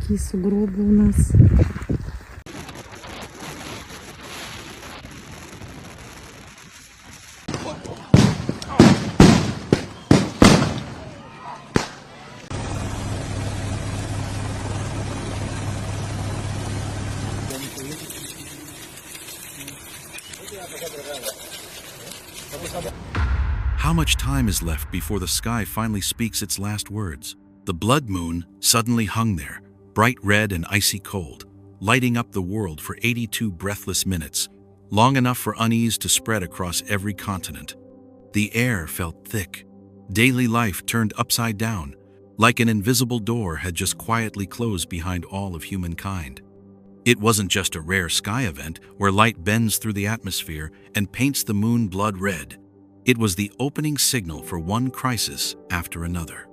Такі сугроби у нас. How much time is left before the sky finally speaks its last words? The blood moon suddenly hung there, bright red and icy cold, lighting up the world for 82 breathless minutes, long enough for unease to spread across every continent. The air felt thick. Daily life turned upside down, like an invisible door had just quietly closed behind all of humankind. It wasn't just a rare sky event where light bends through the atmosphere and paints the moon blood red. It was the opening signal for one crisis after another.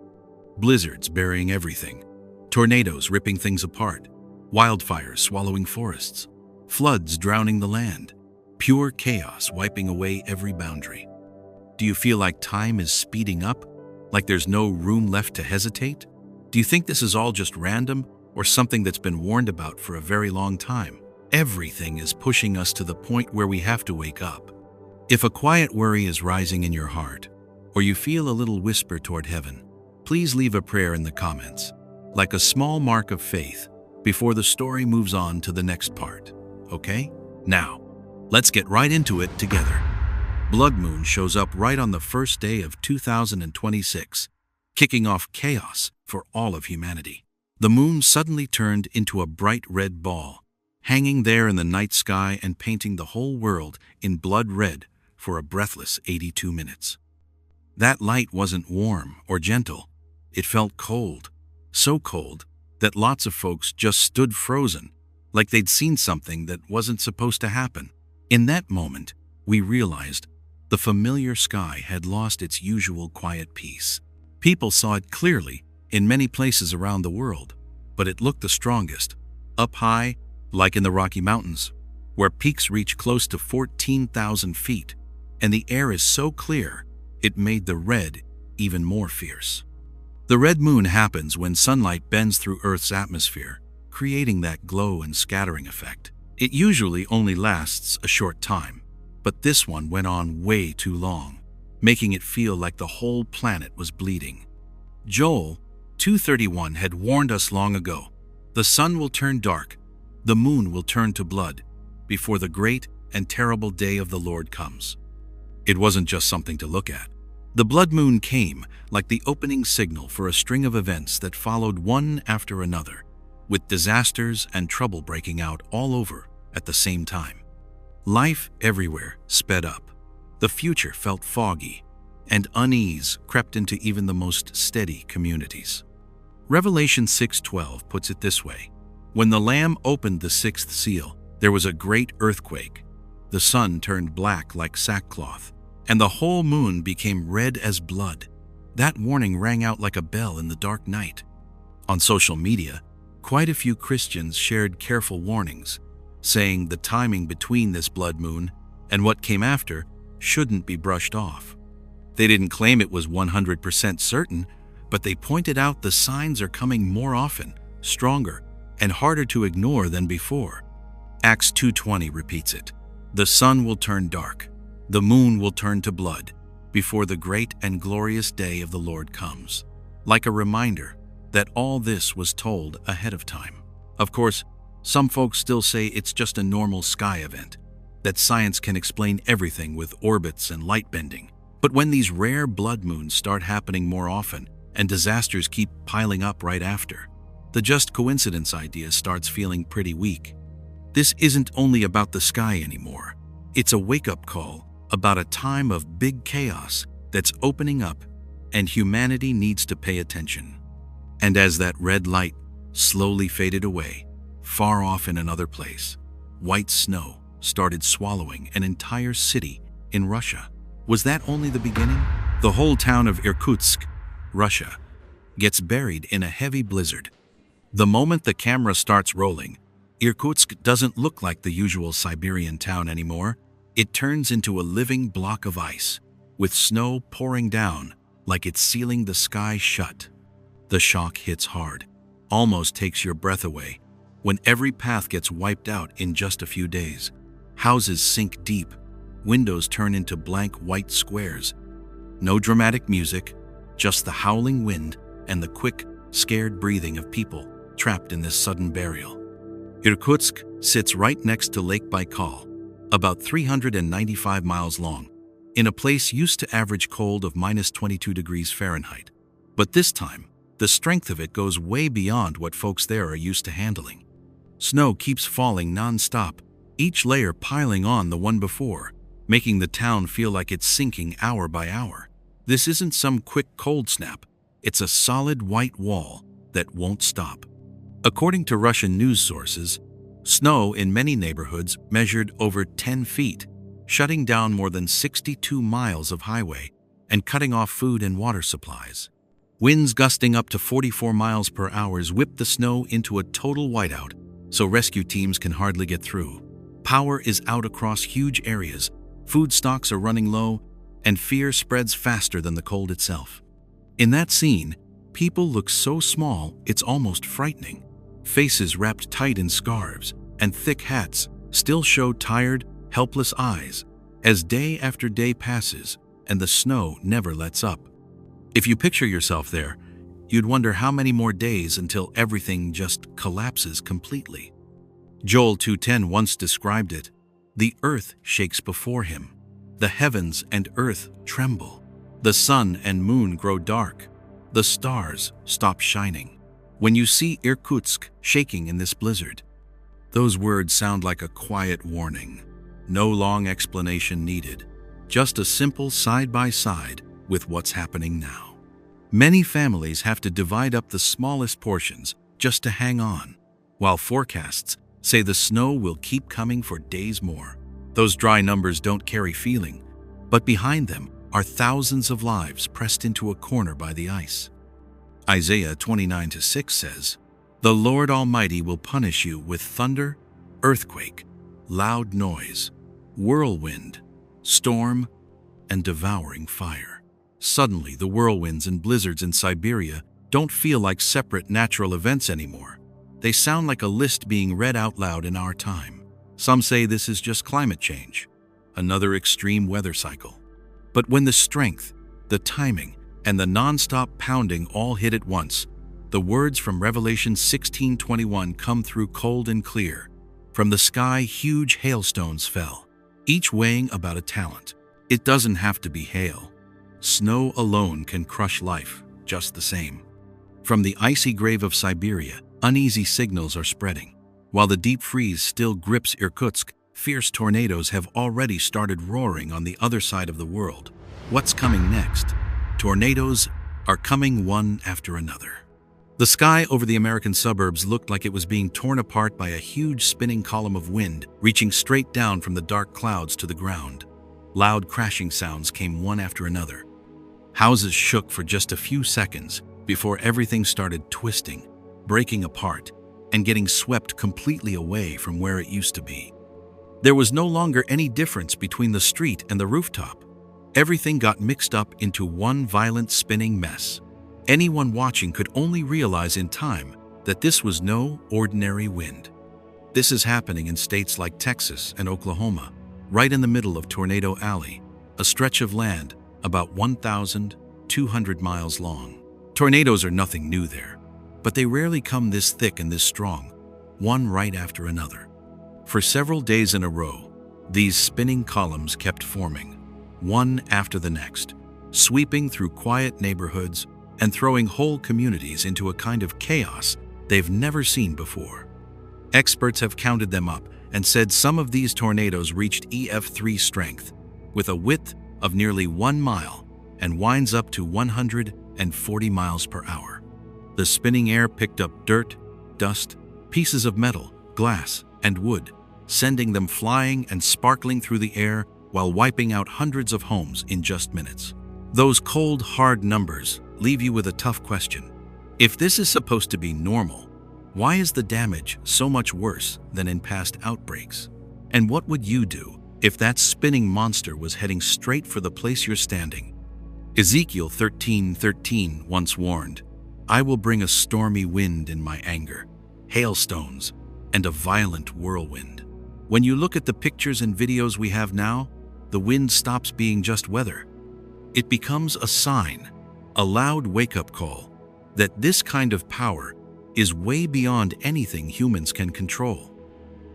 Blizzards burying everything, tornadoes ripping things apart, wildfires swallowing forests, floods drowning the land, pure chaos wiping away every boundary. Do you feel like time is speeding up? Like there's no room left to hesitate? Do you think this is all just random or something that's been warned about for a very long time? Everything is pushing us to the point where we have to wake up. If a quiet worry is rising in your heart, or you feel a little whisper toward heaven, please leave a prayer in the comments, like a small mark of faith, before the story moves on to the next part, okay? Now, let's get right into it together. Blood moon shows up right on the first day of 2026, kicking off chaos for all of humanity. The moon suddenly turned into a bright red ball, hanging there in the night sky and painting the whole world in blood red for a breathless 82 minutes. That light wasn't warm or gentle. It felt cold, so cold that lots of folks just stood frozen, like they'd seen something that wasn't supposed to happen. In that moment, we realized the familiar sky had lost its usual quiet peace. People saw it clearly in many places around the world, but it looked the strongest, up high, like in the Rocky Mountains, where peaks reach close to 14,000 feet, and the air is so clear, it made the red even more fierce. The red moon happens when sunlight bends through Earth's atmosphere, creating that glow and scattering effect. It usually only lasts a short time, but this one went on way too long, making it feel like the whole planet was bleeding. Joel 2:31 had warned us long ago, the sun will turn dark, the moon will turn to blood, before the great and terrible day of the Lord comes. It wasn't just something to look at. The blood moon came like the opening signal for a string of events that followed one after another, with disasters and trouble breaking out all over at the same time. Life everywhere sped up. The future felt foggy, and unease crept into even the most steady communities. Revelation 6:12 puts it this way: when the Lamb opened the sixth seal, there was a great earthquake. The sun turned black like sackcloth, and the whole moon became red as blood. That warning rang out like a bell in the dark night. On social media, quite a few Christians shared careful warnings, saying the timing between this blood moon and what came after shouldn't be brushed off. They didn't claim it was 100% certain, but they pointed out the signs are coming more often, stronger, and harder to ignore than before. Acts 2:20 repeats it: the sun will turn dark, the moon will turn to blood, before the great and glorious day of the Lord comes. Like a reminder that all this was told ahead of time. Of course, some folks still say it's just a normal sky event, that science can explain everything with orbits and light bending. But when these rare blood moons start happening more often and disasters keep piling up right after, the just coincidence idea starts feeling pretty weak. This isn't only about the sky anymore. It's a wake-up call about a time of big chaos that's opening up, and humanity needs to pay attention. And as that red light slowly faded away, far off in another place, white snow started swallowing an entire city in Russia. Was that only the beginning? The whole town of Irkutsk, Russia, gets buried in a heavy blizzard. The moment the camera starts rolling, Irkutsk doesn't look like the usual Siberian town anymore. It turns into a living block of ice, with snow pouring down like it's sealing the sky shut. The shock hits hard. almost takes your breath away when every path gets wiped out in just a few days. Houses sink deep, windows turn into blank white squares. No dramatic music, just the howling wind and the quick, scared breathing of people trapped in this sudden burial. Irkutsk sits right next to Lake Baikal, about 395 miles long, in a place used to average cold of -22 degrees Fahrenheit. But this time, the strength of it goes way beyond what folks there are used to handling. Snow keeps falling non-stop, each layer piling on the one before, making the town feel like it's sinking hour by hour. This isn't some quick cold snap, it's a solid white wall that won't stop. According to Russian news sources, snow in many neighborhoods measured over 10 feet, shutting down more than 62 miles of highway and cutting off food and water supplies. Winds gusting up to 44 miles per hour whip the snow into a total whiteout, so rescue teams can hardly get through. Power is out across huge areas, food stocks are running low, and fear spreads faster than the cold itself. In that scene, people look so small it's almost frightening. Faces wrapped tight in scarves and thick hats still show tired, helpless eyes as day after day passes and the snow never lets up. If you picture yourself there, you'd wonder how many more days until everything just collapses completely. Joel 2:10 once described it, "The earth shakes before him. The heavens and earth tremble. The sun and moon grow dark. The stars stop shining." When you see Irkutsk shaking in this blizzard, those words sound like a quiet warning. No long explanation needed, just a simple side-by-side with what's happening now. Many families have to divide up the smallest portions just to hang on, while forecasts say the snow will keep coming for days more. Those dry numbers don't carry feeling, but behind them are thousands of lives pressed into a corner by the ice. Isaiah 29:6 says, "The Lord Almighty will punish you with thunder, earthquake, loud noise, whirlwind, storm, and devouring fire." Suddenly, the whirlwinds and blizzards in Siberia don't feel like separate natural events anymore. They sound like a list being read out loud in our time. Some say this is just climate change, another extreme weather cycle. But when the strength, the timing, and the non-stop pounding all hit at once, the words from Revelation 16:21 come through cold and clear. From the sky, huge hailstones fell, each weighing about a talent. It doesn't have to be hail. Snow alone can crush life just the same. From the icy grave of Siberia, uneasy signals are spreading. While the deep freeze still grips Irkutsk, fierce tornadoes have already started roaring on the other side of the world. What's coming next? Tornadoes are coming one after another. The sky over the American suburbs looked like it was being torn apart by a huge spinning column of wind reaching straight down from the dark clouds to the ground. Loud crashing sounds came one after another. Houses shook for just a few seconds before everything started twisting, breaking apart, and getting swept completely away from where it used to be. There was no longer any difference between the street and the rooftop. Everything got mixed up into one violent spinning mess. Anyone watching could only realize in time that this was no ordinary wind. This is happening in states like Texas and Oklahoma, right in the middle of Tornado Alley, a stretch of land about 1,200 miles long. Tornadoes are nothing new there, but they rarely come this thick and this strong, one right after another. For several days in a row, these spinning columns kept forming, one after the next, sweeping through quiet neighborhoods and throwing whole communities into a kind of chaos they've never seen before. Experts have counted them up and said some of these tornadoes reached EF3 strength, with a width of nearly 1 mile and winds up to 140 miles per hour. The spinning air picked up dirt, dust, pieces of metal, glass, and wood, sending them flying and sparkling through the air while wiping out hundreds of homes in just minutes. Those cold, hard numbers leave you with a tough question. If this is supposed to be normal, why is the damage so much worse than in past outbreaks? And what would you do if that spinning monster was heading straight for the place you're standing? Ezekiel 13:13 once warned, I will bring a stormy wind in my anger, hailstones, and a violent whirlwind. When you look at the pictures and videos we have now, the wind stops being just weather. It becomes a sign, a loud wake-up call, that this kind of power is way beyond anything humans can control.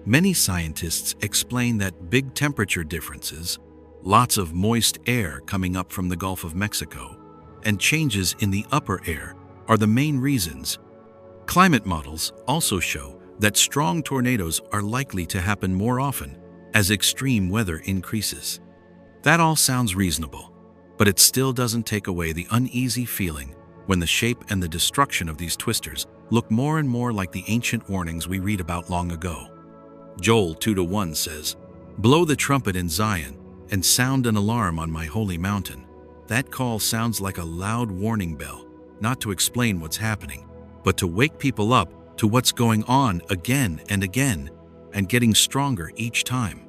Many scientists explain that big temperature differences, lots of moist air coming up from the Gulf of Mexico, and changes in the upper air are the main reasons. Climate models also show that strong tornadoes are likely to happen more often as extreme weather increases. That all sounds reasonable, but it still doesn't take away the uneasy feeling when the shape and the destruction of these twisters look more and more like the ancient warnings we read about long ago. Joel 2:1 says, "Blow the trumpet in Zion and sound an alarm on my holy mountain." That call sounds like a loud warning bell, not to explain what's happening, but to wake people up to what's going on again and again, and getting stronger each time.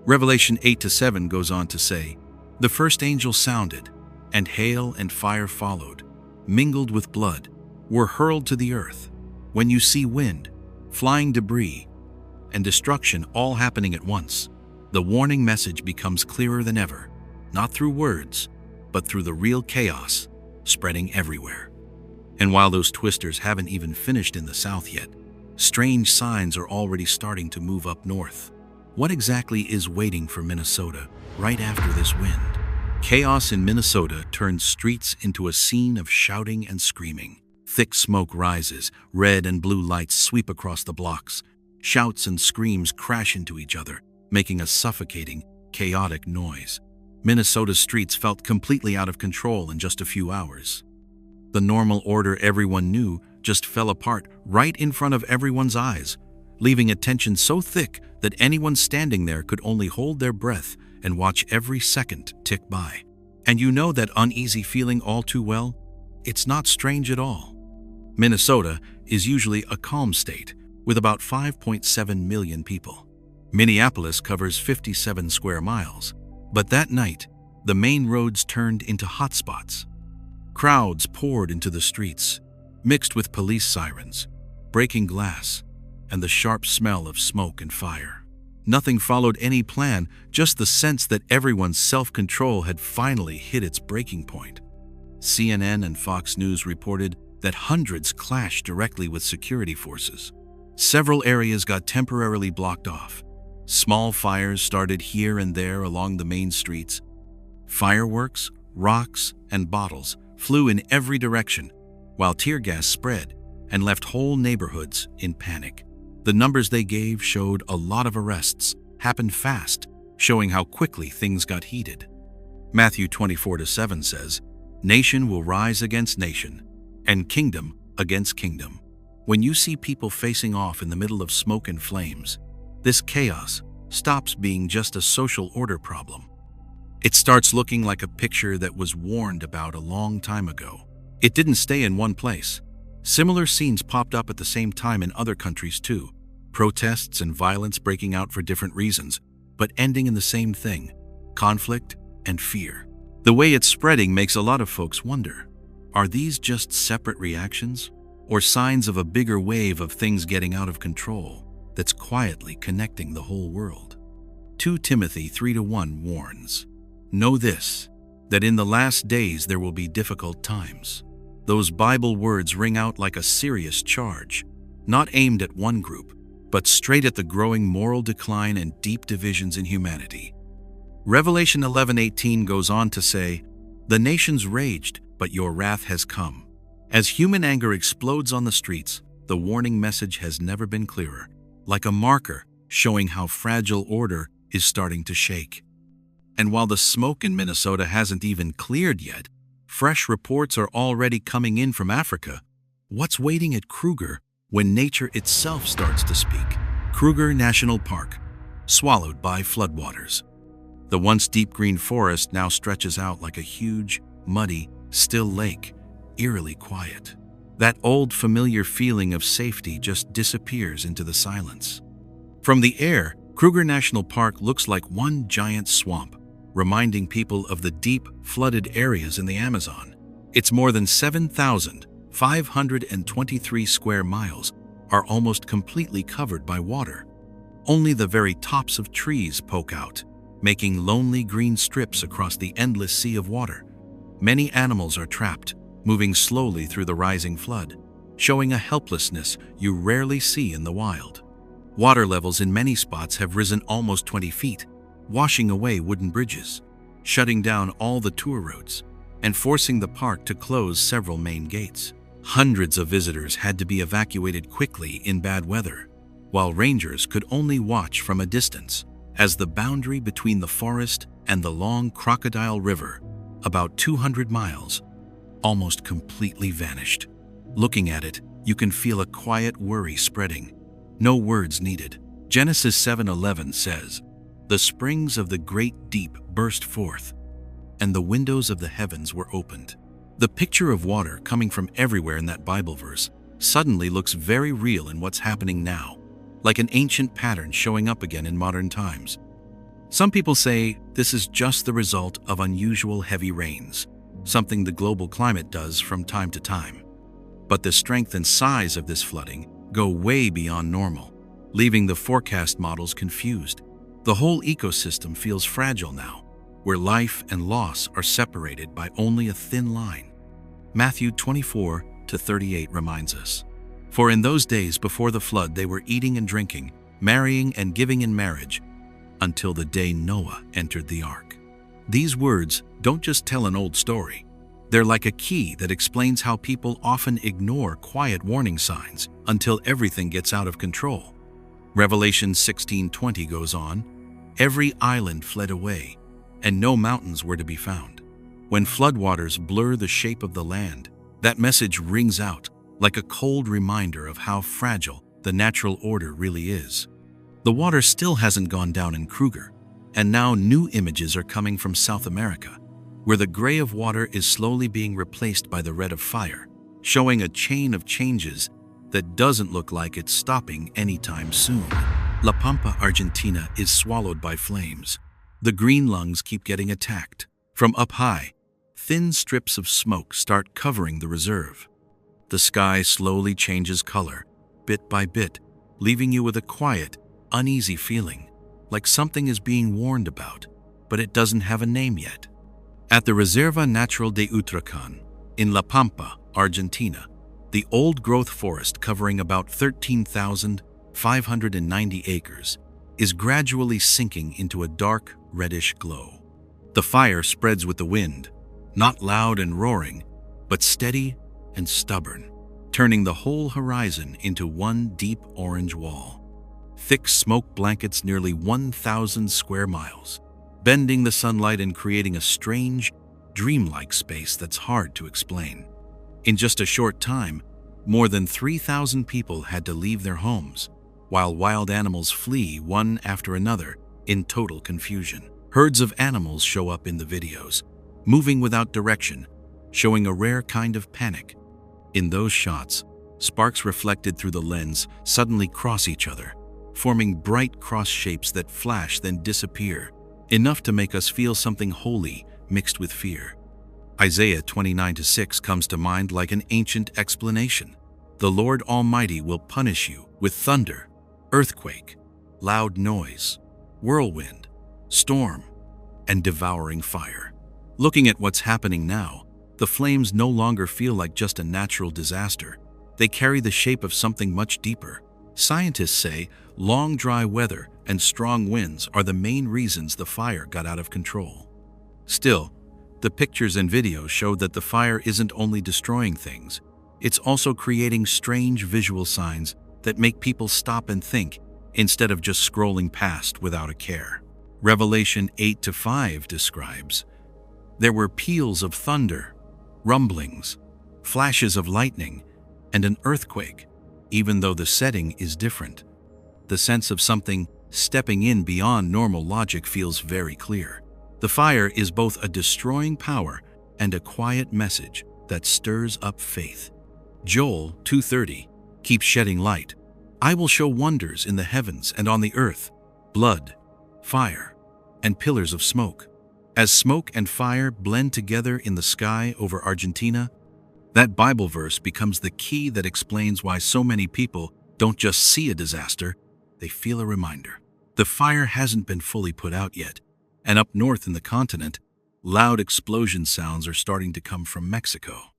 Revelation 8-7 goes on to say, "The first angel sounded, and hail and fire followed, mingled with blood, were hurled to the earth." When you see wind, flying debris, and destruction all happening at once, the warning message becomes clearer than ever, not through words, but through the real chaos spreading everywhere. And while those twisters haven't even finished in the south yet, strange signs are already starting to move up north. What exactly is waiting for Minnesota right after this wind? Chaos in Minnesota turns streets into a scene of shouting and screaming. Thick smoke rises, red and blue lights sweep across the blocks. Shouts and screams crash into each other, making a suffocating, chaotic noise. Minnesota's streets felt completely out of control in just a few hours. The normal order everyone knew just fell apart right in front of everyone's eyes, leaving a tension so thick that anyone standing there could only hold their breath and watch every second tick by. And you know that uneasy feeling all too well? It's not strange at all. Minnesota is usually a calm state, with about 5.7 million people. Minneapolis covers 57 square miles, but that night, the main roads turned into hotspots. Crowds poured into the streets, mixed with police sirens, breaking glass, and the sharp smell of smoke and fire. Nothing followed any plan, just the sense that everyone's self-control had finally hit its breaking point. CNN and Fox News reported that hundreds clashed directly with security forces. Several areas got temporarily blocked off. Small fires started here and there along the main streets. Fireworks, rocks, and bottles flew in every direction, while tear gas spread and left whole neighborhoods in panic. The numbers they gave showed a lot of arrests happened fast, showing how quickly things got heated. Matthew 24-7 says, "Nation will rise against nation, and kingdom against kingdom." When you see people facing off in the middle of smoke and flames, this chaos stops being just a social order problem. It starts looking like a picture that was warned about a long time ago. It didn't stay in one place. Similar scenes popped up at the same time in other countries too. Protests and violence breaking out for different reasons, but ending in the same thing: conflict and fear. The way it's spreading makes a lot of folks wonder, are these just separate reactions, or signs of a bigger wave of things getting out of control that's quietly connecting the whole world? 2 Timothy 3-1 warns, "Know this, that in the last days there will be difficult times." Those Bible words ring out like a serious charge, not aimed at one group, but straight at the growing moral decline and deep divisions in humanity. Revelation 11:18 goes on to say, "The nations raged, but your wrath has come." As human anger explodes on the streets, the warning message has never been clearer, like a marker showing how fragile order is starting to shake. And while the smoke in Minnesota hasn't even cleared yet, fresh reports are already coming in from Africa. What's waiting at Kruger when nature itself starts to speak? Kruger National Park, swallowed by floodwaters. The once deep green forest now stretches out like a huge, muddy, still lake, eerily quiet. That old familiar feeling of safety just disappears into the silence. From the air, Kruger National Park looks like one giant swamp, reminding people of the deep, flooded areas in the Amazon. It's more than 7,000 523 square miles are almost completely covered by water. Only the very tops of trees poke out, making lonely green strips across the endless sea of water. Many animals are trapped, moving slowly through the rising flood, showing a helplessness you rarely see in the wild. Water levels in many spots have risen almost 20 feet, washing away wooden bridges, shutting down all the tour routes, and forcing the park to close several main gates. Hundreds of visitors had to be evacuated quickly in bad weather, while rangers could only watch from a distance as the boundary between the forest and the long Crocodile River, about 200 miles, almost completely vanished. Looking at it, you can feel a quiet worry spreading. No words needed. Genesis 7:11 says, "The springs of the great deep burst forth, and the windows of the heavens were opened." The picture of water coming from everywhere in that Bible verse suddenly looks very real in what's happening now, like an ancient pattern showing up again in modern times. Some people say this is just the result of unusual heavy rains, something the global climate does from time to time. But the strength and size of this flooding go way beyond normal, leaving the forecast models confused. The whole ecosystem feels fragile now, where life and loss are separated by only a thin line. Matthew 24:38 reminds us, "For in those days before the flood they were eating and drinking, marrying and giving in marriage, until the day Noah entered the ark." These words don't just tell an old story. They're like a key that explains how people often ignore quiet warning signs until everything gets out of control. Revelation 16:20 goes on, "Every island fled away, and no mountains were to be found." When floodwaters blur the shape of the land, that message rings out like a cold reminder of how fragile the natural order really is. The water still hasn't gone down in Kruger, and now new images are coming from South America, where the gray of water is slowly being replaced by the red of fire, showing a chain of changes that doesn't look like it's stopping anytime soon. La Pampa, Argentina is swallowed by flames. The green lungs keep getting attacked. From up high, thin strips of smoke start covering the reserve. The sky slowly changes color, bit by bit, leaving you with a quiet, uneasy feeling, like something is being warned about, but it doesn't have a name yet. At the Reserva Natural de Utracán, in La Pampa, Argentina, the old-growth forest covering about 13,590 acres is gradually sinking into a dark, reddish glow. The fire spreads with the wind, not loud and roaring, but steady and stubborn, turning the whole horizon into one deep orange wall. Thick smoke blankets nearly 1,000 square miles, bending the sunlight and creating a strange, dreamlike space that's hard to explain. In just a short time, more than 3,000 people had to leave their homes, while wild animals flee one after another in total confusion. Herds of animals show up in the videos, moving without direction, showing a rare kind of panic. In those shots, sparks reflected through the lens suddenly cross each other, forming bright cross shapes that flash then disappear, enough to make us feel something holy mixed with fear. Isaiah 29:6 comes to mind like an ancient explanation. The Lord Almighty will punish you with thunder, earthquake, loud noise, whirlwind, storm, and devouring fire. Looking at what's happening now, the flames no longer feel like just a natural disaster. They carry the shape of something much deeper. Scientists say long dry weather and strong winds are the main reasons the fire got out of control. Still, the pictures and videos show that the fire isn't only destroying things, it's also creating strange visual signs that make people stop and think instead of just scrolling past without a care. Revelation 8:5 describes, "There were peals of thunder, rumblings, flashes of lightning, and an earthquake." Even though the setting is different, the sense of something stepping in beyond normal logic feels very clear. The fire is both a destroying power and a quiet message that stirs up faith. Joel 2:30 keeps shedding light. "I will show wonders in the heavens and on the earth, blood, fire, and pillars of smoke." As smoke and fire blend together in the sky over Argentina, That Bible verse becomes the key that explains why so many people don't just see a disaster, they feel a reminder. The fire hasn't been fully put out yet, and up north in the continent, loud explosion sounds are starting to come from Mexico.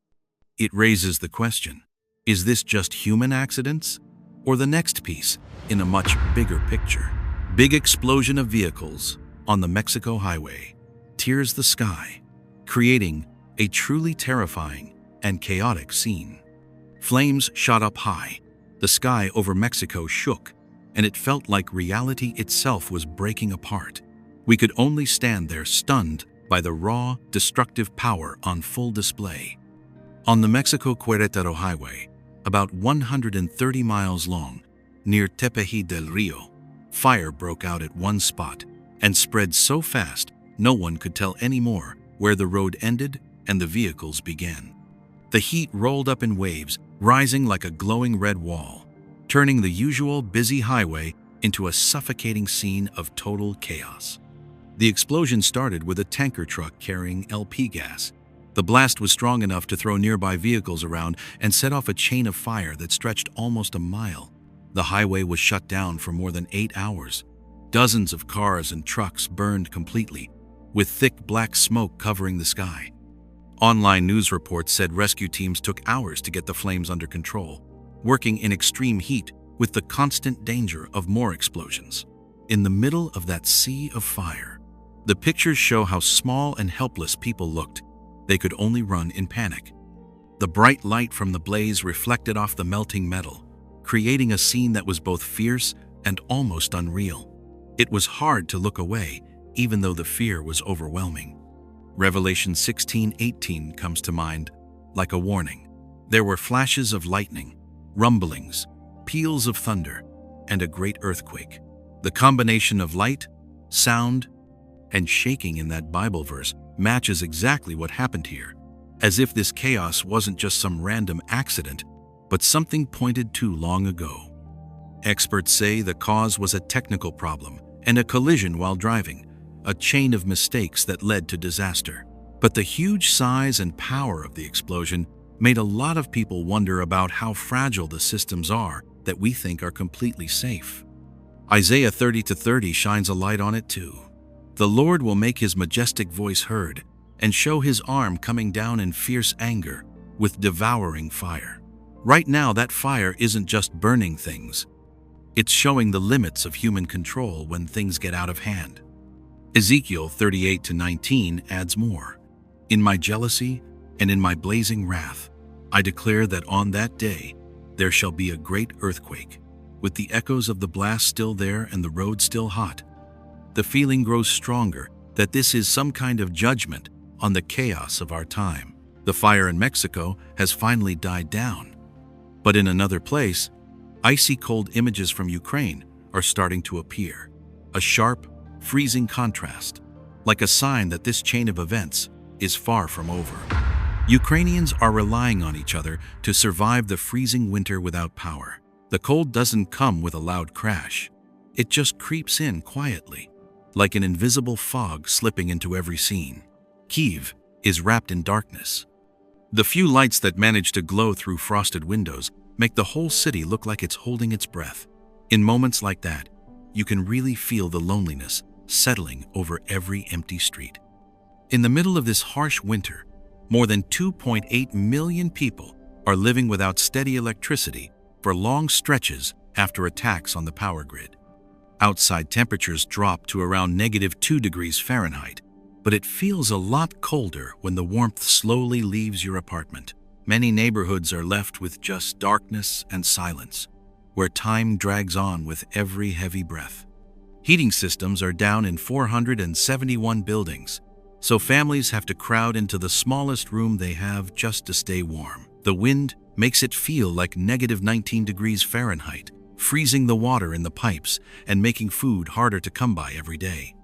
It raises the question, is this just human accidents? Or the next piece in a much bigger picture? Big explosion of vehicles on the Mexico highway tears the sky, creating a truly terrifying and chaotic scene. Flames shot up high, the sky over Mexico shook, and it felt like reality itself was breaking apart. We could only stand there stunned by the raw, destructive power on full display. On the Mexico-Querétaro highway, about 130 miles long, near Tepeji del Rio, fire broke out at one spot and spread so fast no one could tell anymore where the road ended and the vehicles began. The heat rolled up in waves, rising like a glowing red wall, turning the usual busy highway into a suffocating scene of total chaos. The explosion started with a tanker truck carrying LP gas. The blast was strong enough to throw nearby vehicles around and set off a chain of fire that stretched almost a mile. The highway was shut down for more than 8 hours. Dozens of cars and trucks burned completely, with thick black smoke covering the sky. Online news reports said rescue teams took hours to get the flames under control, working in extreme heat with the constant danger of more explosions. In the middle of that sea of fire, the pictures show how small and helpless people looked. They could only run in panic. The bright light from the blaze reflected off the melting metal, creating a scene that was both fierce and almost unreal. It was hard to look away, even though the fear was overwhelming. Revelation 16:18 comes to mind like a warning. There were flashes of lightning, rumblings, peals of thunder, and a great earthquake. The combination of light, sound, and shaking in that Bible verse matches exactly what happened here, as if this chaos wasn't just some random accident, but something pointed to long ago. Experts say the cause was a technical problem and a collision while driving, a chain of mistakes that led to disaster. But the huge size and power of the explosion made a lot of people wonder about how fragile the systems are that we think are completely safe. Isaiah 30:30 shines a light on it too. The Lord will make his majestic voice heard and show his arm coming down in fierce anger with devouring fire. Right now, that fire isn't just burning things. It's showing the limits of human control when things get out of hand. Ezekiel 38:19 adds more. In my jealousy and in my blazing wrath, I declare that on that day there shall be a great earthquake, with the echoes of the blast still there and the road still hot. The feeling grows stronger that this is some kind of judgment on the chaos of our time. The fire in Mexico has finally died down. But in another place, icy cold images from Ukraine are starting to appear. A sharp, freezing contrast, like a sign that this chain of events is far from over. Ukrainians are relying on each other to survive the freezing winter without power. The cold doesn't come with a loud crash. It just creeps in quietly, like an invisible fog slipping into every scene. Kyiv is wrapped in darkness. The few lights that manage to glow through frosted windows make the whole city look like it's holding its breath. In moments like that, you can really feel the loneliness settling over every empty street. In the middle of this harsh winter, more than 2.8 million people are living without steady electricity for long stretches after attacks on the power grid. Outside temperatures drop to around -2 degrees Fahrenheit, but it feels a lot colder when the warmth slowly leaves your apartment. Many neighborhoods are left with just darkness and silence, where time drags on with every heavy breath. Heating systems are down in 471 buildings, so families have to crowd into the smallest room they have just to stay warm. The wind makes it feel like -19 degrees Fahrenheit, freezing the water in the pipes and making food harder to come by every day.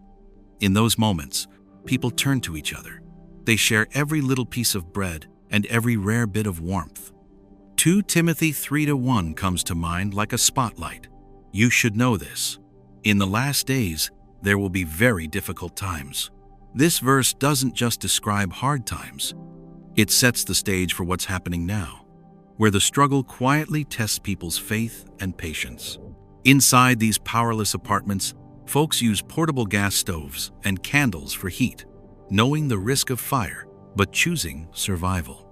In those moments, people turn to each other. They share every little piece of bread and every rare bit of warmth. 2 Timothy 3:1 comes to mind like a spotlight. You should know this. In the last days, there will be very difficult times. This verse doesn't just describe hard times. It sets the stage for what's happening now, where the struggle quietly tests people's faith and patience. Inside these powerless apartments, folks use portable gas stoves and candles for heat, knowing the risk of fire, but choosing survival.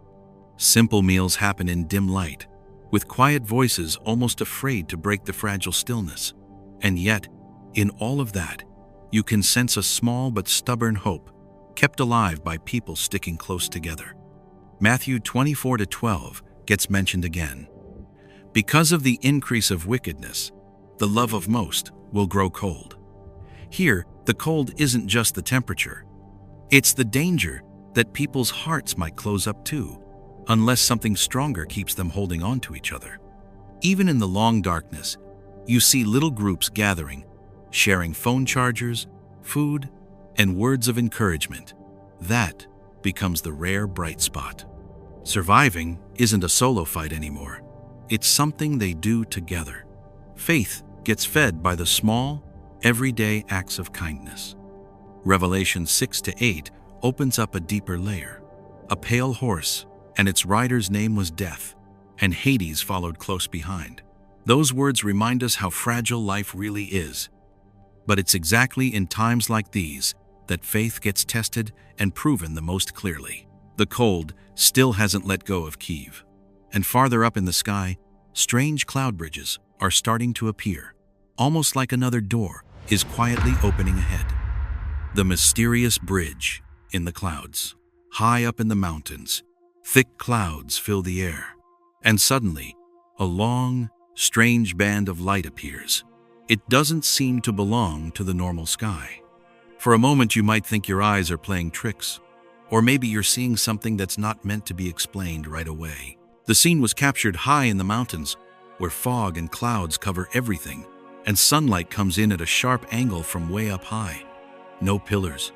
Simple meals happen in dim light, with quiet voices almost afraid to break the fragile stillness. And yet, in all of that, you can sense a small but stubborn hope, kept alive by people sticking close together. Matthew 24:12 gets mentioned again. Because of the increase of wickedness, the love of most will grow cold. Here, the cold isn't just the temperature. It's the danger that people's hearts might close up too, unless something stronger keeps them holding on to each other. Even in the long darkness, you see little groups gathering, sharing phone chargers, food, and words of encouragement. That becomes the rare bright spot. Surviving isn't a solo fight anymore. It's something they do together. Faith gets fed by the small, everyday acts of kindness. Revelation 6-8 opens up a deeper layer. A pale horse, and its rider's name was Death, and Hades followed close behind. Those words remind us how fragile life really is. But it's exactly in times like these that faith gets tested and proven the most clearly. The cold still hasn't let go of Kyiv, and farther up in the sky, strange cloud bridges are starting to appear, almost like another door is quietly opening ahead. The mysterious bridge in the clouds, high up in the mountains, thick clouds fill the air, and suddenly, a long, strange band of light appears. It doesn't seem to belong to the normal sky. For a moment, you might think your eyes are playing tricks, or maybe you're seeing something that's not meant to be explained right away. The scene was captured high in the mountains, where fog and clouds cover everything, and sunlight comes in at a sharp angle from way up high. No pillars,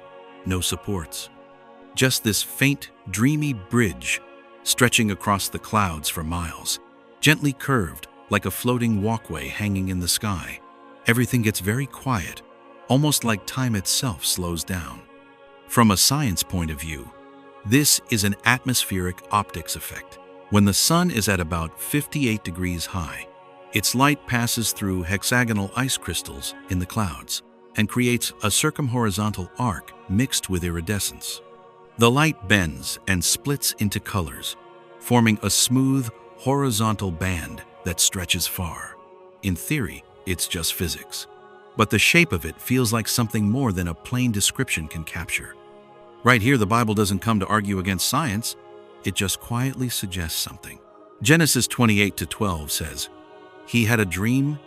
no supports. Just this faint, dreamy bridge stretching across the clouds for miles, gently curved like a floating walkway hanging in the sky. Everything gets very quiet, almost like time itself slows down. From a science point of view, this is an atmospheric optics effect. When the sun is at about 58 degrees high, its light passes through hexagonal ice crystals in the clouds and creates a circumhorizontal arc mixed with iridescence. The light bends and splits into colors, forming a smooth, horizontal band that stretches far. In theory, it's just physics, but the shape of it feels like something more than a plain description can capture. Right here, the Bible doesn't come to argue against science, it just quietly suggests something. Genesis 28:12 says, "He had a dream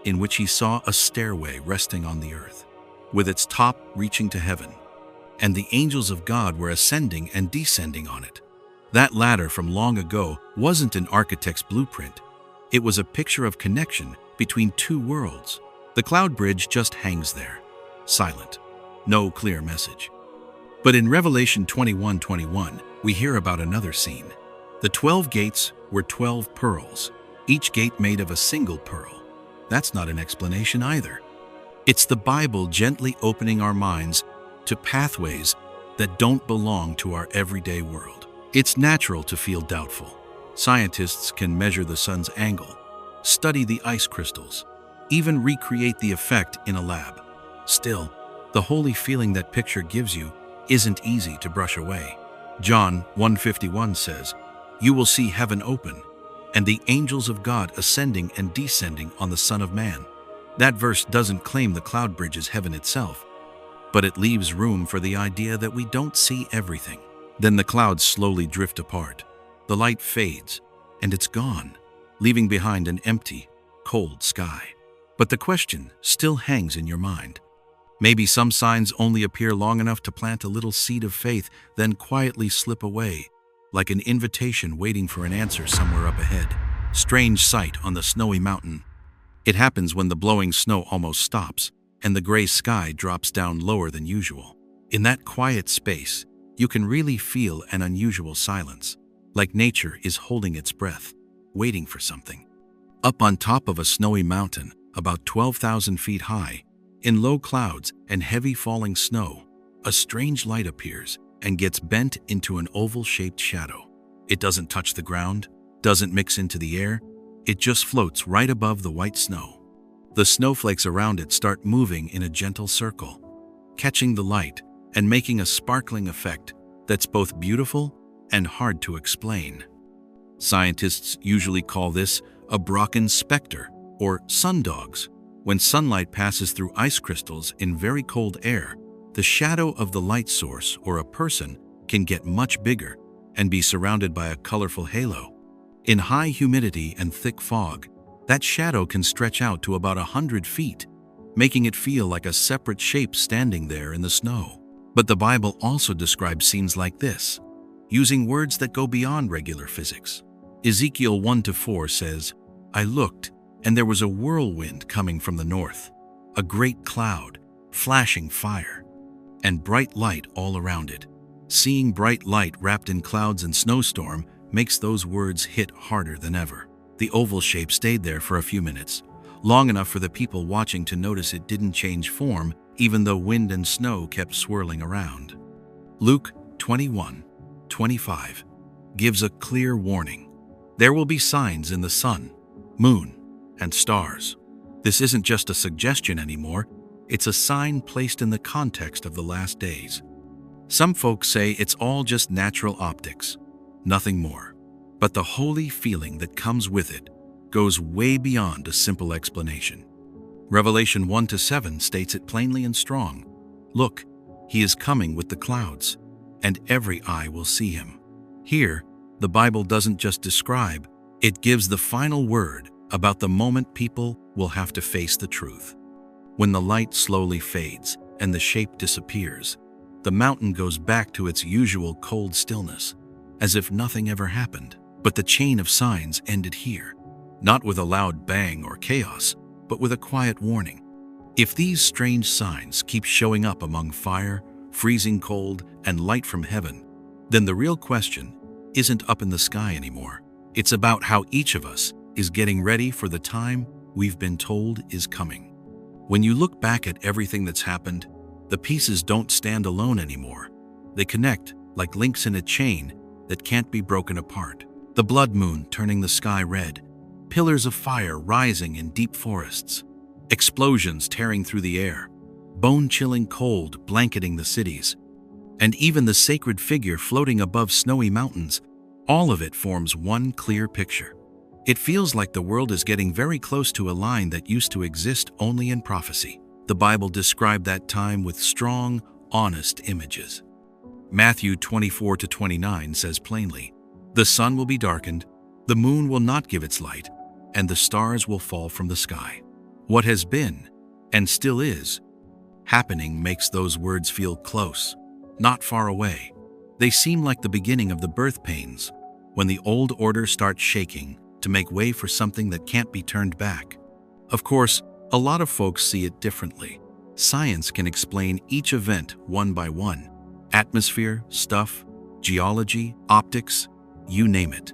in which he saw a stairway resting on the earth, with its top reaching to heaven, and the angels of God were ascending and descending on it." That ladder from long ago wasn't an architect's blueprint. It was a picture of connection between two worlds. The cloud bridge just hangs there, silent, no clear message. But in Revelation 21:21, we hear about another scene. The 12 gates were 12 pearls, each gate made of a single pearl. That's not an explanation either. It's the Bible gently opening our minds to pathways that don't belong to our everyday world. It's natural to feel doubtful. Scientists can measure the sun's angle, study the ice crystals, even recreate the effect in a lab. Still, the holy feeling that picture gives you isn't easy to brush away. John 1:51 says, "You will see heaven open, and the angels of God ascending and descending on the Son of Man." That verse doesn't claim the cloud bridge is heaven itself, but it leaves room for the idea that we don't see everything. Then the clouds slowly drift apart, the light fades, and it's gone, leaving behind an empty, cold sky. But the question still hangs in your mind. Maybe some signs only appear long enough to plant a little seed of faith, then quietly slip away, like an invitation waiting for an answer somewhere up ahead. Strange sight on the snowy mountain. It happens when the blowing snow almost stops, and the gray sky drops down lower than usual. In that quiet space, you can really feel an unusual silence, like nature is holding its breath, waiting for something. Up on top of a snowy mountain, about 12,000 feet high, in low clouds and heavy falling snow, a strange light appears. and gets bent into an oval-shaped shadow. It doesn't touch the ground, doesn't mix into the air, it just floats right above the white snow. The snowflakes around it start moving in a gentle circle, catching the light and making a sparkling effect that's both beautiful and hard to explain. Scientists usually call this a Brocken specter, or sundogs. When sunlight passes through ice crystals in very cold air, the shadow of the light source or a person can get much bigger and be surrounded by a colorful halo. In high humidity and thick fog, that shadow can stretch out to about 100 feet, making it feel like a separate shape standing there in the snow. But the Bible also describes scenes like this, using words that go beyond regular physics. Ezekiel 1-4 says, "I looked, and there was a whirlwind coming from the north, a great cloud, flashing fire, and bright light all around it." Seeing bright light wrapped in clouds and snowstorm makes those words hit harder than ever. The oval shape stayed there for a few minutes, long enough for the people watching to notice it didn't change form, even though wind and snow kept swirling around. Luke 21:25 gives a clear warning. There will be signs in the sun, moon, and stars. This isn't just a suggestion anymore, it's a sign placed in the context of the last days. Some folks say it's all just natural optics, nothing more. But the holy feeling that comes with it goes way beyond a simple explanation. Revelation 1-7 states it plainly and strong. "Look, he is coming with the clouds, and every eye will see him." Here, the Bible doesn't just describe, it gives the final word about the moment people will have to face the truth. When the light slowly fades and the shape disappears, the mountain goes back to its usual cold stillness, as if nothing ever happened. But the chain of signs ended here, not with a loud bang or chaos, but with a quiet warning. If these strange signs keep showing up among fire, freezing cold, and light from heaven, then the real question isn't up in the sky anymore. It's about how each of us is getting ready for the time we've been told is coming. When you look back at everything that's happened, the pieces don't stand alone anymore. They connect like links in a chain that can't be broken apart. The blood moon turning the sky red, pillars of fire rising in deep forests, explosions tearing through the air, bone-chilling cold blanketing the cities, and even the sacred figure floating above snowy mountains, all of it forms one clear picture. It feels like the world is getting very close to a line that used to exist only in prophecy. The Bible described that time with strong, honest images. Matthew 24-29 says plainly, "The sun will be darkened, the moon will not give its light, and the stars will fall from the sky." What has been, and still is, happening makes those words feel close, not far away. They seem like the beginning of the birth pains, when the old order starts shaking to make way for something that can't be turned back. Of course, a lot of folks see it differently. Science can explain each event one by one. Atmosphere, stuff, geology, optics, you name it.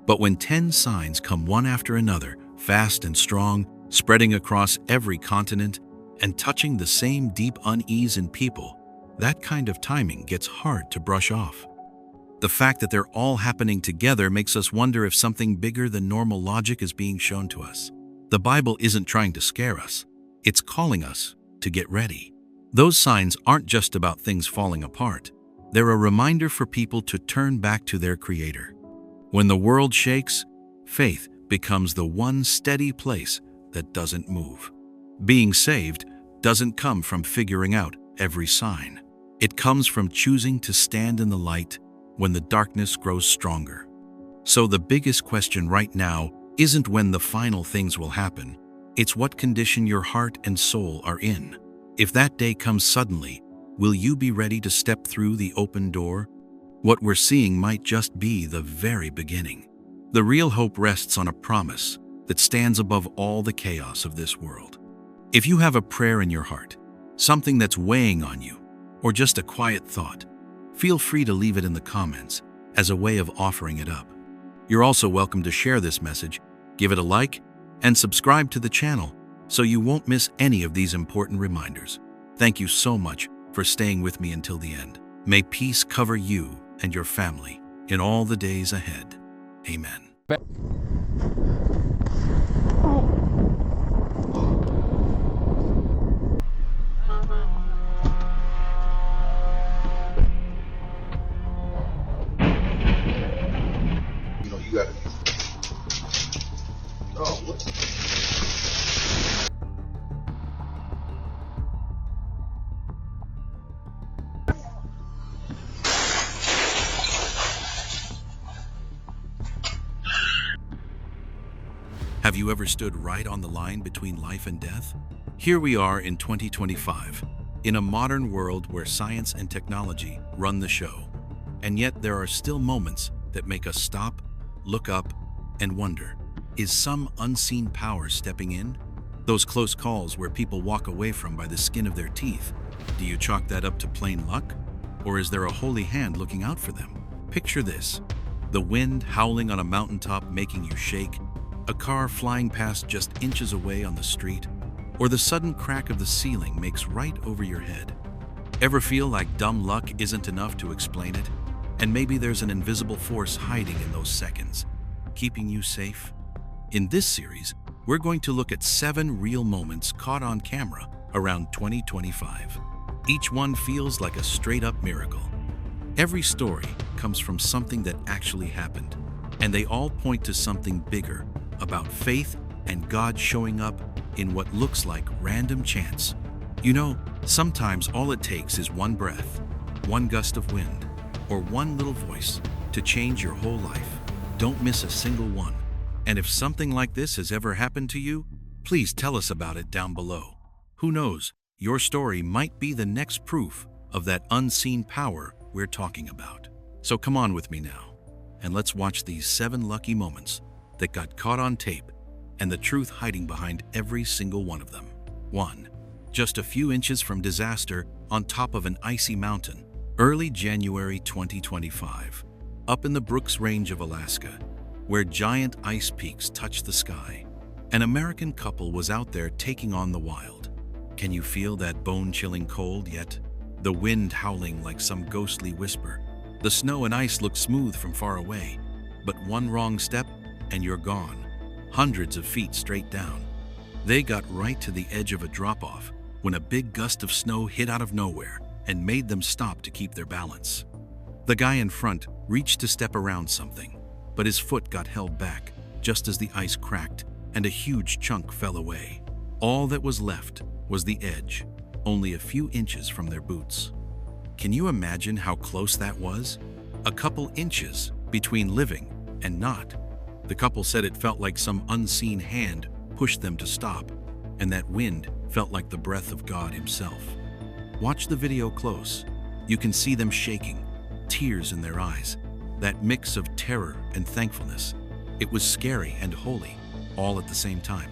But when 10 signs come one after another, fast and strong, spreading across every continent, and touching the same deep unease in people, that kind of timing gets hard to brush off. The fact that they're all happening together makes us wonder if something bigger than normal logic is being shown to us. The Bible isn't trying to scare us, it's calling us to get ready. Those signs aren't just about things falling apart, they're a reminder for people to turn back to their Creator. When the world shakes, faith becomes the one steady place that doesn't move. Being saved doesn't come from figuring out every sign. It comes from choosing to stand in the light when the darkness grows stronger. So the biggest question right now isn't when the final things will happen, it's what condition your heart and soul are in. If that day comes suddenly, will you be ready to step through the open door? What we're seeing might just be the very beginning. The real hope rests on a promise that stands above all the chaos of this world. If you have a prayer in your heart, something that's weighing on you, or just a quiet thought, feel free to leave it in the comments as a way of offering it up. You're also welcome to share this message, give it a like, and subscribe to the channel so you won't miss any of these important reminders. Thank you so much for staying with me until the end. May peace cover you and your family in all the days ahead. Amen. You got to. Oh, what? Have you ever stood right on the line between life and death? Here we are in 2025, in a modern world where science and technology run the show. And yet there are still moments that make us stop, look up, and wonder, is some unseen power stepping in? Those close calls where people walk away from by the skin of their teeth, do you chalk that up to plain luck? Or is there a holy hand looking out for them? Picture this: the wind howling on a mountaintop making you shake, a car flying past just inches away on the street, or the sudden crack of the ceiling makes right over your head. Ever feel like dumb luck isn't enough to explain it? And maybe there's an invisible force hiding in those seconds, keeping you safe? In this series, we're going to look at 7 real moments caught on camera around 2025. Each one feels like a straight-up miracle. Every story comes from something that actually happened, and they all point to something bigger about faith and God showing up in what looks like random chance. You know, sometimes all it takes is one breath, one gust of wind, or one little voice to change your whole life. Don't miss a single one. And if something like this has ever happened to you, please tell us about it down below. Who knows, your story might be the next proof of that unseen power we're talking about. So come on with me now, and let's watch these 7 lucky moments that got caught on tape and the truth hiding behind every single one of them. 1. Just a few inches from disaster on top of an icy mountain. Early January 2025, up in the Brooks Range of Alaska, where giant ice peaks touch the sky, an American couple was out there taking on the wild. Can you feel that bone-chilling cold yet? The wind howling like some ghostly whisper. The snow and ice look smooth from far away, but one wrong step and you're gone, hundreds of feet straight down. They got right to the edge of a drop-off when a big gust of snow hit out of nowhere and made them stop to keep their balance. The guy in front reached to step around something, but his foot got held back just as the ice cracked and a huge chunk fell away. All that was left was the edge, only a few inches from their boots. Can you imagine how close that was? A couple inches between living and not. The couple said it felt like some unseen hand pushed them to stop, and that wind felt like the breath of God himself. Watch the video close. You can see them shaking, tears in their eyes, that mix of terror and thankfulness. It was scary and holy, all at the same time.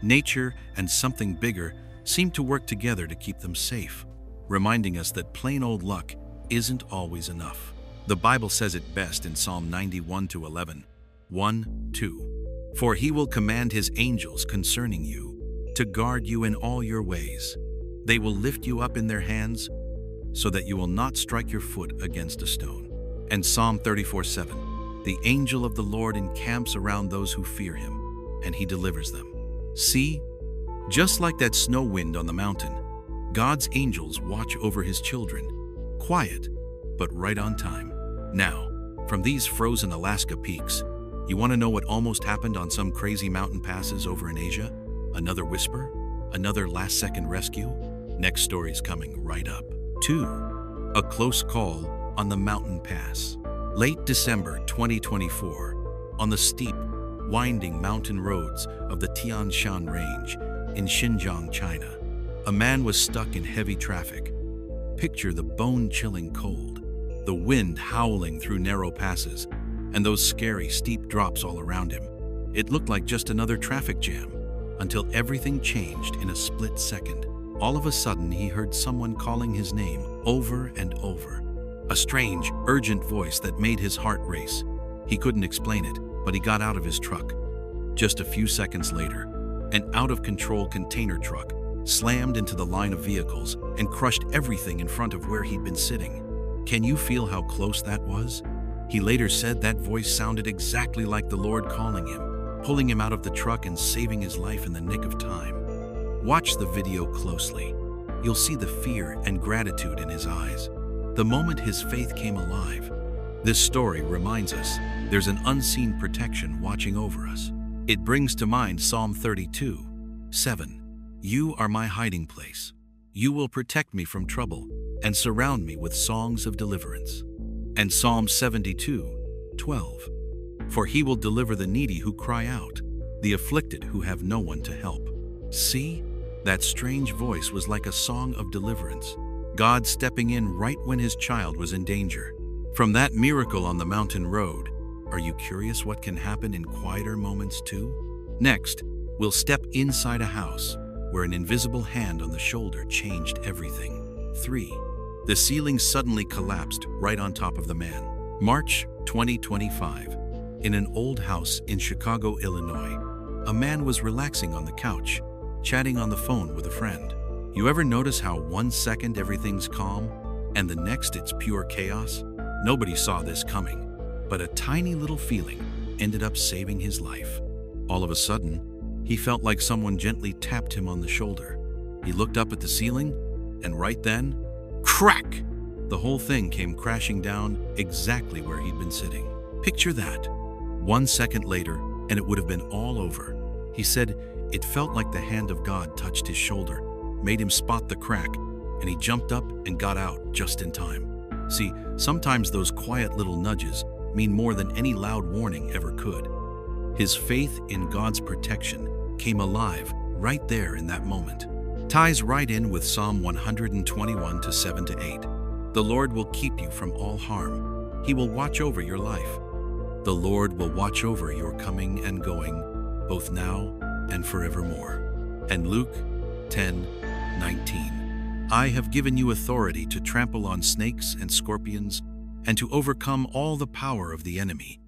Nature and something bigger seemed to work together to keep them safe, reminding us that plain old luck isn't always enough. The Bible says it best in Psalm 91-11, 1-2. For he will command his angels concerning you, to guard you in all your ways. They will lift you up in their hands, so that you will not strike your foot against a stone. And Psalm 34:7, the angel of the Lord encamps around those who fear him, and he delivers them. See, just like that snow wind on the mountain, God's angels watch over his children, quiet, but right on time. Now, from these frozen Alaska peaks, you want to know what almost happened on some crazy mountain passes over in Asia? Another whisper? Another last-second rescue? Next story's coming right up. 2. A close call on the mountain pass. Late December 2024, on the steep, winding mountain roads of the Tian Shan Range in Xinjiang, China, a man was stuck in heavy traffic. Picture the bone-chilling cold, the wind howling through narrow passes, and those scary steep drops all around him. It looked like just another traffic jam, until everything changed in a split second. All of a sudden, he heard someone calling his name over and over. A strange, urgent voice that made his heart race. He couldn't explain it, but he got out of his truck. Just a few seconds later, an out-of-control container truck slammed into the line of vehicles and crushed everything in front of where he'd been sitting. Can you feel how close that was? He later said that voice sounded exactly like the Lord calling him, pulling him out of the truck and saving his life in the nick of time. Watch the video closely. You'll see the fear and gratitude in his eyes, the moment his faith came alive. This story reminds us there's an unseen protection watching over us. It brings to mind Psalm 32:7. You are my hiding place. You will protect me from trouble and surround me with songs of deliverance. And Psalm 72:12. For he will deliver the needy who cry out, the afflicted who have no one to help. See? That strange voice was like a song of deliverance, God stepping in right when his child was in danger. From that miracle on the mountain road, are you curious what can happen in quieter moments too? Next, we'll step inside a house where an invisible hand on the shoulder changed everything. 3. The ceiling suddenly collapsed right on top of the man. March 2025. In an old house in Chicago, Illinois, a man was relaxing on the couch, chatting on the phone with a friend. You ever notice how 1 second everything's calm and the next it's pure chaos? Nobody saw this coming, but a tiny little feeling ended up saving his life. All of a sudden, he felt like someone gently tapped him on the shoulder. He looked up at the ceiling, and right then, crack! The whole thing came crashing down exactly where he'd been sitting. Picture that. 1 second later, and it would have been all over. He said it felt like the hand of God touched his shoulder, made him spot the crack, and he jumped up and got out just in time. See, sometimes those quiet little nudges mean more than any loud warning ever could. His faith in God's protection came alive right there in that moment. Ties right in with Psalm 121:7-8. The Lord will keep you from all harm. He will watch over your life. The Lord will watch over your coming and going, both now and forevermore. And Luke 10:19. I have given you authority to trample on snakes and scorpions and to overcome all the power of the enemy.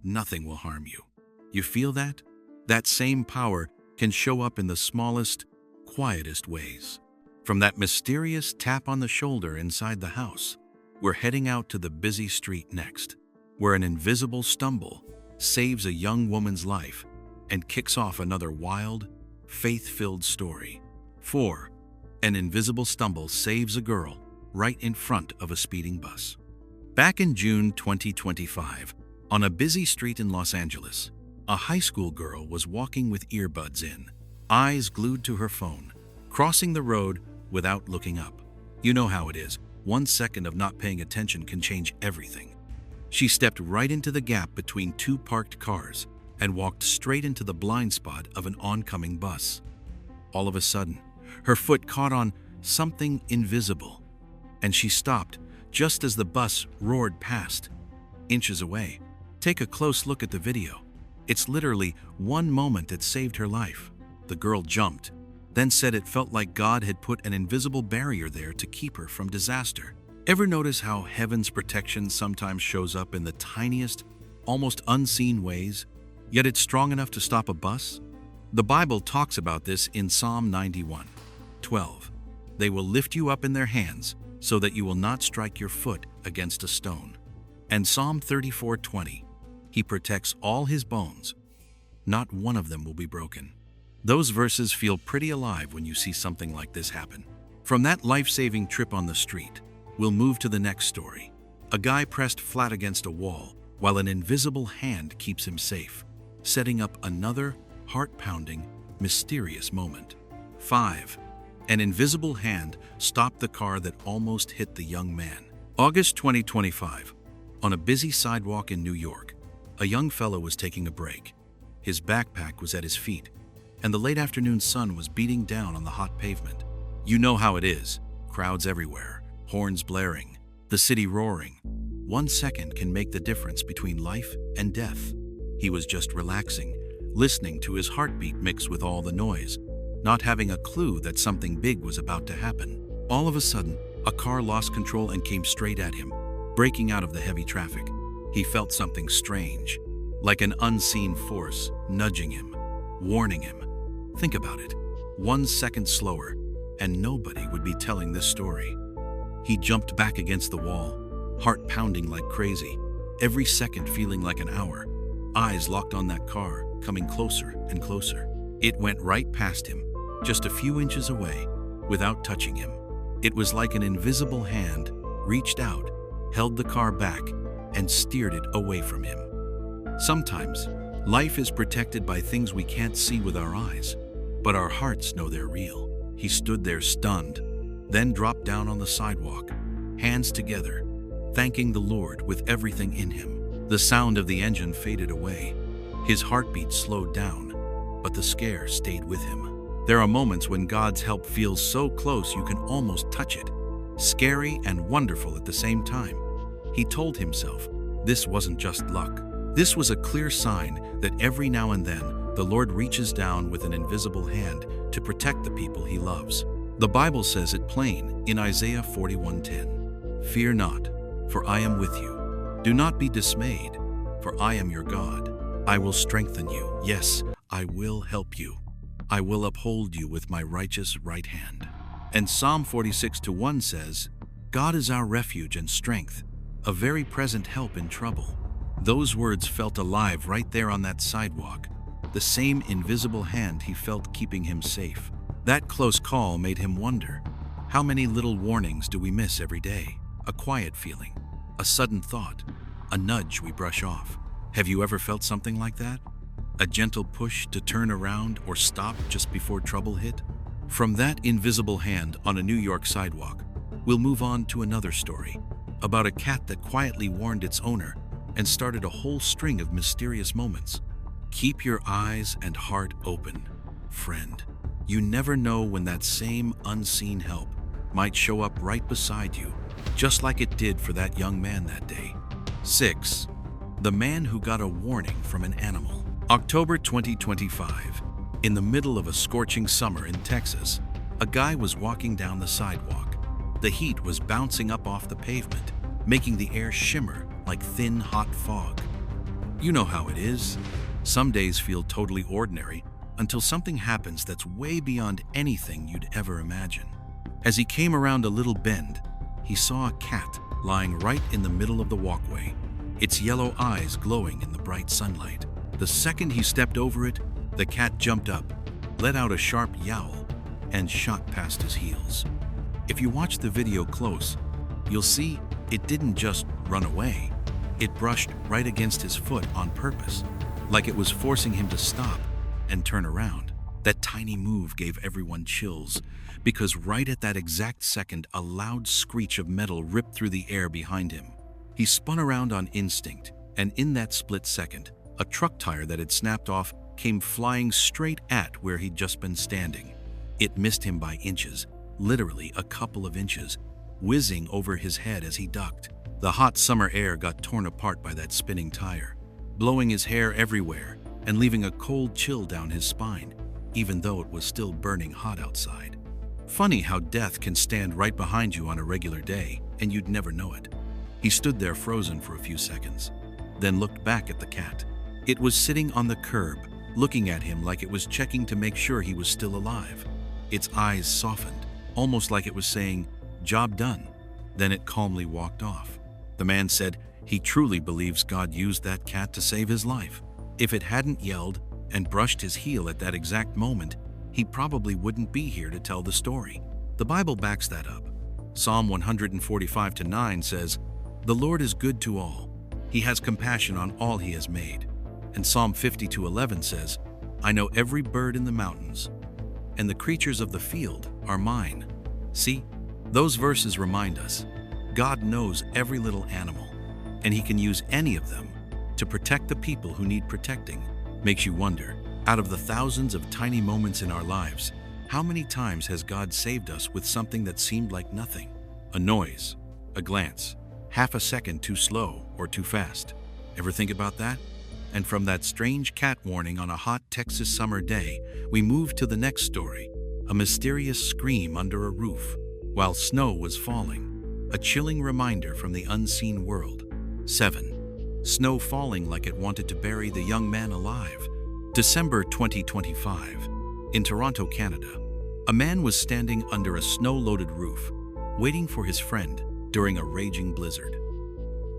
Nothing will harm you. You feel that? That same power can show up in the smallest, quietest ways. From that mysterious tap on the shoulder inside the house, we're heading out to the busy street next, where an invisible stumble saves a young woman's life and kicks off another wild, faith-filled story. 4. An invisible stumble saves a girl right in front of a speeding bus. Back in June 2025, on a busy street in Los Angeles, a high school girl was walking with earbuds in, eyes glued to her phone, crossing the road without looking up. You know how it is. 1 second of not paying attention can change everything. She stepped right into the gap between 2 parked cars and walked straight into the blind spot of an oncoming bus. All of a sudden, her foot caught on something invisible, and she stopped just as the bus roared past, inches away. Take a close look at the video. It's literally one moment that saved her life. The girl jumped, then said it felt like God had put an invisible barrier there to keep her from disaster. Ever notice how heaven's protection sometimes shows up in the tiniest, almost unseen ways, yet it's strong enough to stop a bus? The Bible talks about this in Psalm 91:12. They will lift you up in their hands so that you will not strike your foot against a stone. And Psalm 34:20. He protects all his bones. Not one of them will be broken. Those verses feel pretty alive when you see something like this happen. From that life-saving trip on the street, we'll move to the next story. A guy pressed flat against a wall while an invisible hand keeps him safe, setting up another heart-pounding, mysterious moment. 5. An invisible hand stopped the car that almost hit the young man. August 2025. On a busy sidewalk in New York, a young fellow was taking a break. His backpack was at his feet, and the late afternoon sun was beating down on the hot pavement. You know how it is. Crowds everywhere, horns blaring, the city roaring. 1 second can make the difference between life and death. He was just relaxing, listening to his heartbeat mix with all the noise, not having a clue that something big was about to happen. All of a sudden, a car lost control and came straight at him, breaking out of the heavy traffic. He felt something strange, like an unseen force nudging him, warning him. Think about it. 1 second slower, and nobody would be telling this story. He jumped back against the wall, heart pounding like crazy, every second feeling like an hour. Eyes locked on that car, coming closer and closer. It went right past him, just a few inches away, without touching him. It was like an invisible hand reached out, held the car back, and steered it away from him. Sometimes, life is protected by things we can't see with our eyes, but our hearts know they're real. He stood there stunned, then dropped down on the sidewalk, hands together, thanking the Lord with everything in him. The sound of the engine faded away. His heartbeat slowed down, but the scare stayed with him. There are moments when God's help feels so close you can almost touch it, scary and wonderful at the same time. He told himself, this wasn't just luck. This was a clear sign that every now and then the Lord reaches down with an invisible hand to protect the people he loves. The Bible says it plain in Isaiah 41:10. Fear not, for I am with you. Do not be dismayed, for I am your God. I will strengthen you. Yes, I will help you. I will uphold you with my righteous right hand. And Psalm 46:1 says, God is our refuge and strength, a very present help in trouble. Those words felt alive right there on that sidewalk, the same invisible hand he felt keeping him safe. That close call made him wonder, how many little warnings do we miss every day? A quiet feeling, a sudden thought, a nudge we brush off. Have you ever felt something like that? A gentle push to turn around or stop just before trouble hit? From that invisible hand on a New York sidewalk, we'll move on to another story about a cat that quietly warned its owner and started a whole string of mysterious moments. Keep your eyes and heart open, friend. You never know when that same unseen help might show up right beside you, just like it did for that young man that day. 6. The man who got a warning from an animal. October 2025. In the middle of a scorching summer in Texas, a guy was walking down the sidewalk. The heat was bouncing up off the pavement, making the air shimmer like thin, hot fog. You know how it is. Some days feel totally ordinary until something happens that's way beyond anything you'd ever imagine. As he came around a little bend, he saw a cat lying right in the middle of the walkway, its yellow eyes glowing in the bright sunlight. The second he stepped over it, the cat jumped up, let out a sharp yowl, and shot past his heels. If you watch the video close, you'll see it didn't just run away. It brushed right against his foot on purpose, like it was forcing him to stop and turn around. That tiny move gave everyone chills, because right at that exact second, a loud screech of metal ripped through the air behind him. He spun around on instinct, and in that split second, a truck tire that had snapped off came flying straight at where he'd just been standing. It missed him by inches, literally a couple of inches, whizzing over his head as he ducked. The hot summer air got torn apart by that spinning tire, blowing his hair everywhere and leaving a cold chill down his spine, even though it was still burning hot outside. Funny how death can stand right behind you on a regular day and you'd never know it. He stood there frozen for a few seconds, then looked back at the cat. It was sitting on the curb, looking at him like it was checking to make sure he was still alive. Its eyes softened, almost like it was saying, "Job done." Then it calmly walked off. The man said he truly believes God used that cat to save his life. If it hadn't yelled and brushed his heel at that exact moment, he probably wouldn't be here to tell the story. The Bible backs that up. Psalm 145:9 says, "The Lord is good to all. He has compassion on all he has made." And Psalm 52:11 says, "I know every bird in the mountains, and the creatures of the field are mine." See, those verses remind us, God knows every little animal, and he can use any of them to protect the people who need protecting. Makes you wonder, out of the thousands of tiny moments in our lives, how many times has God saved us with something that seemed like nothing? A noise, a glance, half a second too slow or too fast. Ever think about that? And from that strange cat warning on a hot Texas summer day, we move to the next story, a mysterious scream under a roof while snow was falling, a chilling reminder from the unseen world. 7. Snow falling like it wanted to bury the young man alive. December 2025. In Toronto, Canada, a man was standing under a snow-loaded roof, waiting for his friend during a raging blizzard.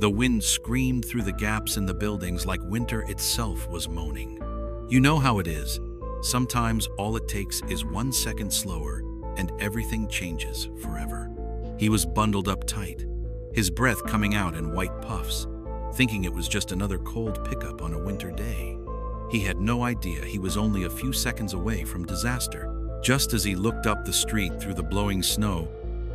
The wind screamed through the gaps in the buildings like winter itself was moaning. You know how it is. Sometimes all it takes is 1 second slower and everything changes forever. He was bundled up tight, his breath coming out in white puffs, thinking it was just another cold pickup on a winter day. He had no idea he was only a few seconds away from disaster. Just as he looked up the street through the blowing snow,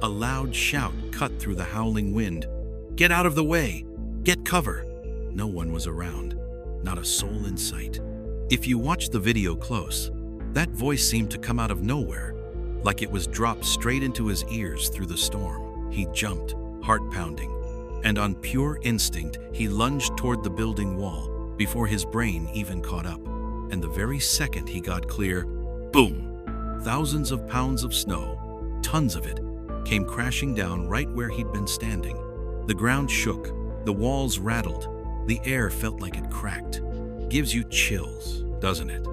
a loud shout cut through the howling wind. "Get out of the way! Get cover!" No one was around, not a soul in sight. If you watch the video close, that voice seemed to come out of nowhere, like it was dropped straight into his ears through the storm. He jumped, heart pounding, and on pure instinct, he lunged toward the building wall before his brain even caught up. And the very second he got clear, boom! Thousands of pounds of snow, tons of it, came crashing down right where he'd been standing. The ground shook, the walls rattled, the air felt like it cracked. Gives you chills, doesn't it?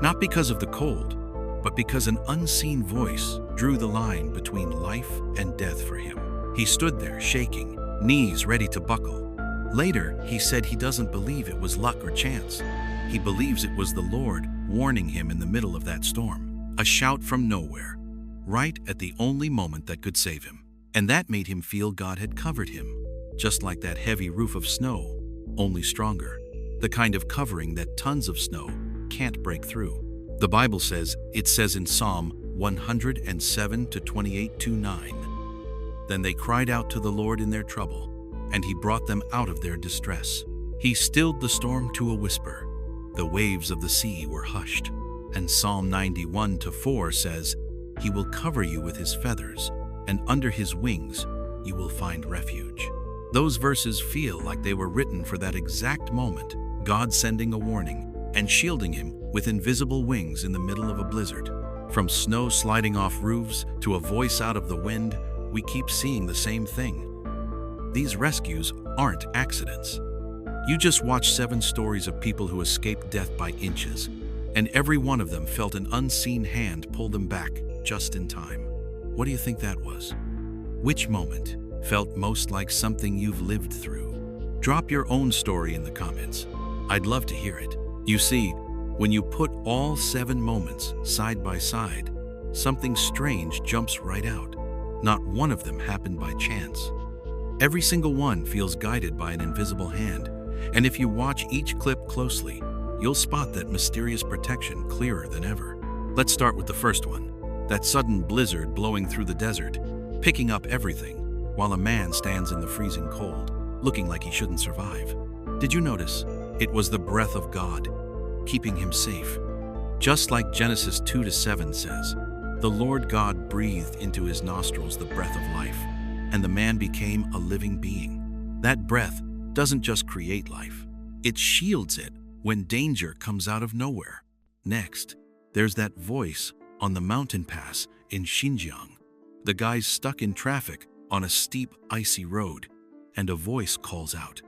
Not because of the cold, but because an unseen voice drew the line between life and death for him. He stood there shaking, knees ready to buckle. Later, he said he doesn't believe it was luck or chance. He believes it was the Lord warning him in the middle of that storm. A shout from nowhere, right at the only moment that could save him. And that made him feel God had covered him, just like that heavy roof of snow, only stronger. The kind of covering that tons of snow can't break through. The Bible says, it says in Psalm 107:28-9, "Then they cried out to the Lord in their trouble, and he brought them out of their distress. He stilled the storm to a whisper. The waves of the sea were hushed." And Psalm 91:4 says, "He will cover you with his feathers, and under his wings you will find refuge." Those verses feel like they were written for that exact moment, God sending a warning and shielding him with invisible wings in the middle of a blizzard. From snow sliding off roofs to a voice out of the wind, we keep seeing the same thing. These rescues aren't accidents. You just watch 7 stories of people who escaped death by inches, and every one of them felt an unseen hand pull them back just in time. What do you think that was? Which moment felt most like something you've lived through? Drop your own story in the comments. I'd love to hear it. You see, when you put all 7 moments side by side, something strange jumps right out. Not one of them happened by chance. Every single one feels guided by an invisible hand, and if you watch each clip closely, you'll spot that mysterious protection clearer than ever. Let's start with the first one, that sudden blizzard blowing through the desert, picking up everything, while a man stands in the freezing cold, looking like he shouldn't survive. Did you notice? It was the breath of God, keeping him safe. Just like Genesis 2-7 says, the Lord God breathed into his nostrils the breath of life, and the man became a living being. That breath doesn't just create life, it shields it when danger comes out of nowhere. Next, there's that voice on the mountain pass in Xinjiang. The guy's stuck in traffic on a steep, icy road, and a voice calls out.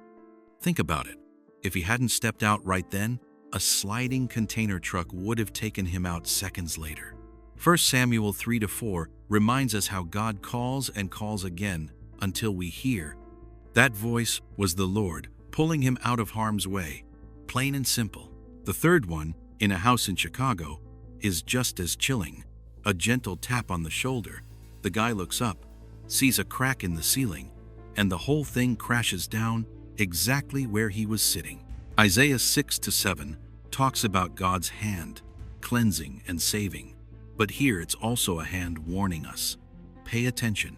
Think about it. If he hadn't stepped out right then, a sliding container truck would have taken him out seconds later. 1 Samuel 3-4 reminds us how God calls and calls again until we hear. That voice was the Lord pulling him out of harm's way, plain and simple. The third one, in a house in Chicago, is just as chilling. A gentle tap on the shoulder. The guy looks up, sees a crack in the ceiling, and the whole thing crashes down exactly where he was sitting. Isaiah 6-7 talks about God's hand, cleansing and saving. But here it's also a hand warning us. Pay attention.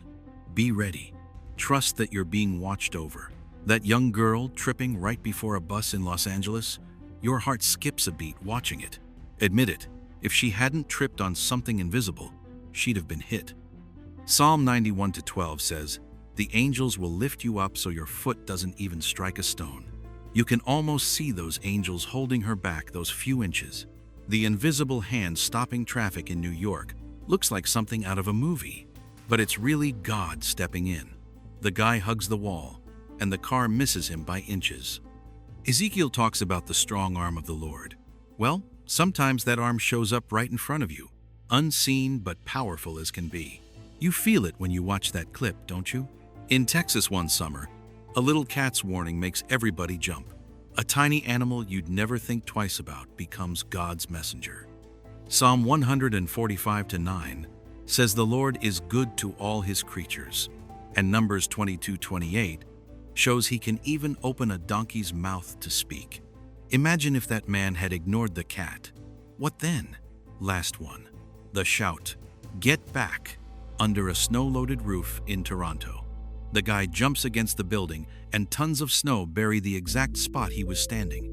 Be ready. Trust that you're being watched over. That young girl tripping right before a bus in Los Angeles, your heart skips a beat watching it. Admit it, if she hadn't tripped on something invisible, she'd have been hit. Psalm 91-12 says, "The angels will lift you up so your foot doesn't even strike a stone." You can almost see those angels holding her back those few inches. The invisible hand stopping traffic in New York looks like something out of a movie, but it's really God stepping in. The guy hugs the wall, and the car misses him by inches. Ezekiel talks about the strong arm of the Lord. Well, sometimes that arm shows up right in front of you, unseen but powerful as can be. You feel it when you watch that clip, don't you? In Texas one summer, A little cat's warning makes everybody jump. A tiny animal you'd never think twice about becomes God's messenger. Psalm 145:9 says the Lord is good to all his creatures, and Numbers 22:28 shows he can even open a donkey's mouth to speak. Imagine if that man had ignored the cat. What then? Last one. The shout, "Get back!" under a snow-loaded roof in Toronto. The guy jumps against the building and tons of snow bury the exact spot he was standing.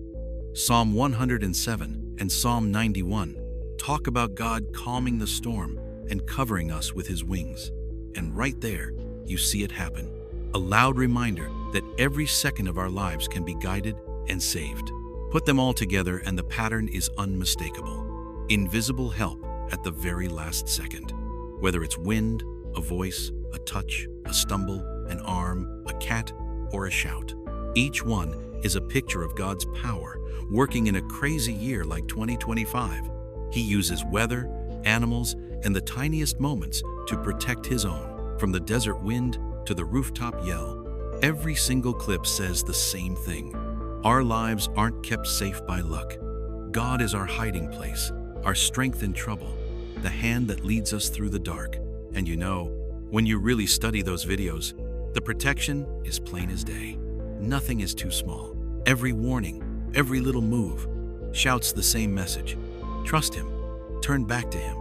Psalm 107 and Psalm 91 talk about God calming the storm and covering us with his wings. And right there, you see it happen. A loud reminder that every second of our lives can be guided and saved. Put them all together and the pattern is unmistakable. Invisible help at the very last second. Whether it's wind, a voice, a touch, a stumble, an arm, a cat, or a shout. Each one is a picture of God's power working in a crazy year like 2025. He uses weather, animals, and the tiniest moments to protect his own, from the desert wind to the rooftop yell. Every single clip says the same thing. Our lives aren't kept safe by luck. God is our hiding place, our strength in trouble, the hand that leads us through the dark. And you know, when you really study those videos, the protection is plain as day. Nothing is too small. Every warning, every little move, shouts the same message. Trust him, turn back to him,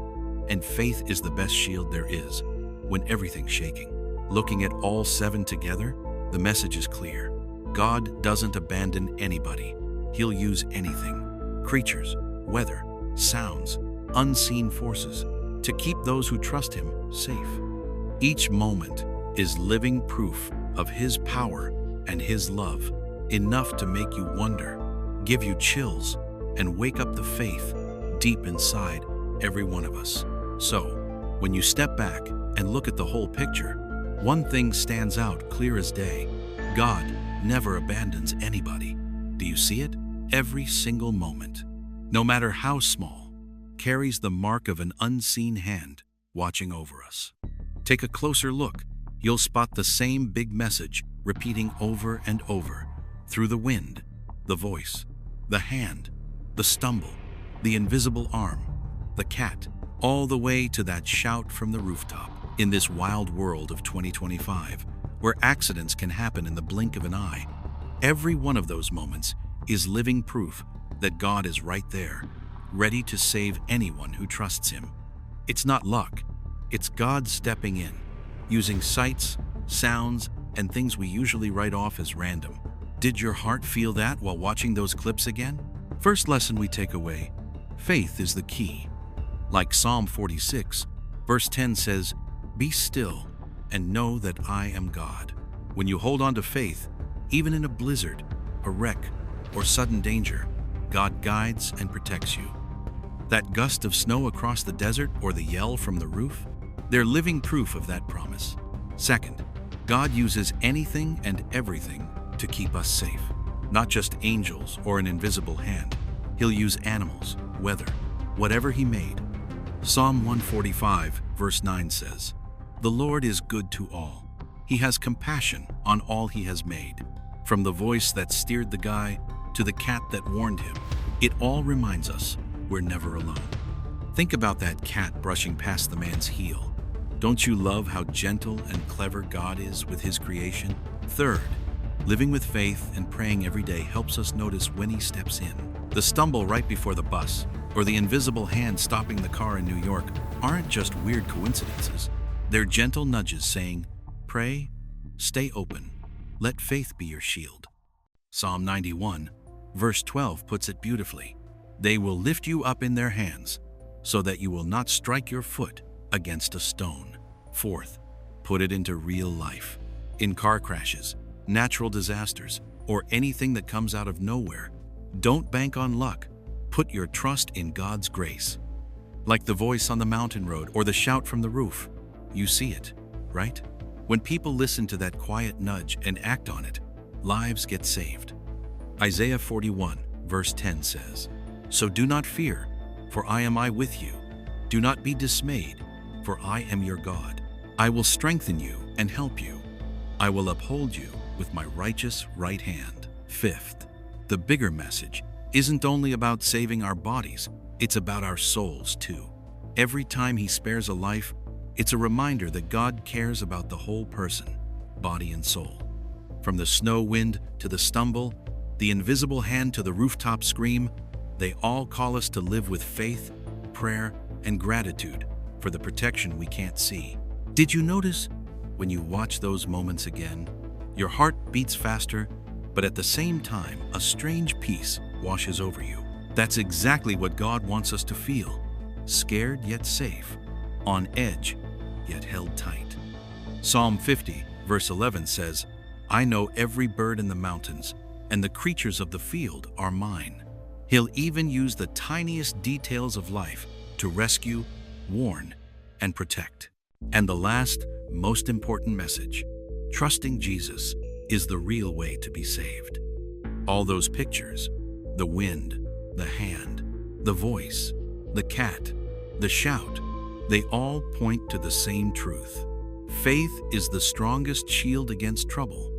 and faith is the best shield there is when everything's shaking. Looking at all 7 together, the message is clear. God doesn't abandon anybody. He'll use anything, creatures, weather, sounds, unseen forces, to keep those who trust him safe. Each moment is living proof of his power and his love, enough to make you wonder, give you chills, and wake up the faith deep inside every one of us. So, when you step back and look at the whole picture, one thing stands out clear as day. God never abandons anybody. Do you see it? Every single moment, no matter how small, carries the mark of an unseen hand watching over us. Take a closer look. You'll spot the same big message repeating over and over through the wind, the voice, the hand, the stumble, the invisible arm, the cat, all the way to that shout from the rooftop. In this wild world of 2025, where accidents can happen in the blink of an eye, every one of those moments is living proof that God is right there, ready to save anyone who trusts him. It's not luck, it's God stepping in, using sights, sounds, and things we usually write off as random. Did your heart feel that while watching those clips again? First lesson we take away: faith is the key. Like Psalm 46, verse 10 says, "Be still and know that I am God." When you hold on to faith, even in a blizzard, a wreck, or sudden danger, God guides and protects you. That gust of snow across the desert or the yell from the roof, they're living proof of that promise. Second, God uses anything and everything to keep us safe. Not just angels or an invisible hand. He'll use animals, weather, whatever he made. Psalm 145, verse 9 says, "The Lord is good to all. He has compassion on all he has made." From the voice that steered the guy to the cat that warned him, it all reminds us we're never alone. Think about that cat brushing past the man's heel. Don't you love how gentle and clever God is with his creation? Third, living with faith and praying every day helps us notice when he steps in. The stumble right before the bus, or the invisible hand stopping the car in New York, aren't just weird coincidences. They're gentle nudges saying, pray, stay open, let faith be your shield. Psalm 91, verse 12 puts it beautifully. They will lift you up in their hands, so that you will not strike your foot against a stone. Fourth, put it into real life. In car crashes, natural disasters, or anything that comes out of nowhere, don't bank on luck. Put your trust in God's grace. Like the voice on the mountain road or the shout from the roof, you see it, right? When people listen to that quiet nudge and act on it, lives get saved. Isaiah 41, verse 10 says, "So do not fear, for I am with you. Do not be dismayed, for I am your God. I will strengthen you and help you. I will uphold you with my righteous right hand. Fifth, the bigger message isn't only about saving our bodies, it's about our souls too. Every time he spares a life, it's a reminder that God cares about the whole person, body and soul. From the snow wind to the stumble, the invisible hand to the rooftop scream, they all call us to live with faith, prayer, and gratitude for the protection we can't see. Did you notice when you watch those moments again, your heart beats faster, but at the same time, a strange peace washes over you? That's exactly what God wants us to feel. Scared yet safe, on edge yet held tight. Psalm 50, verse 11 says, "I know every bird in the mountains, and the creatures of the field are mine." He'll even use the tiniest details of life to rescue, warn, and protect. And the last, most important message, trusting Jesus is the real way to be saved. All those pictures, the wind, the hand, the voice, the cat, the shout, they all point to the same truth. Faith is the strongest shield against trouble.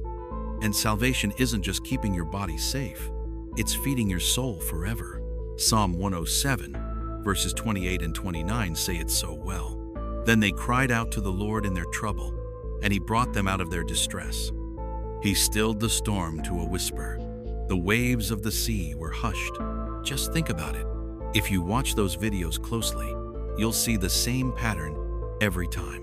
And salvation isn't just keeping your body safe, it's feeding your soul forever. Psalm 107, verses 28 and 29 say it so well. Then they cried out to the Lord in their trouble, and he brought them out of their distress. He stilled the storm to a whisper. The waves of the sea were hushed. Just think about it. If you watch those videos closely, you'll see the same pattern every time.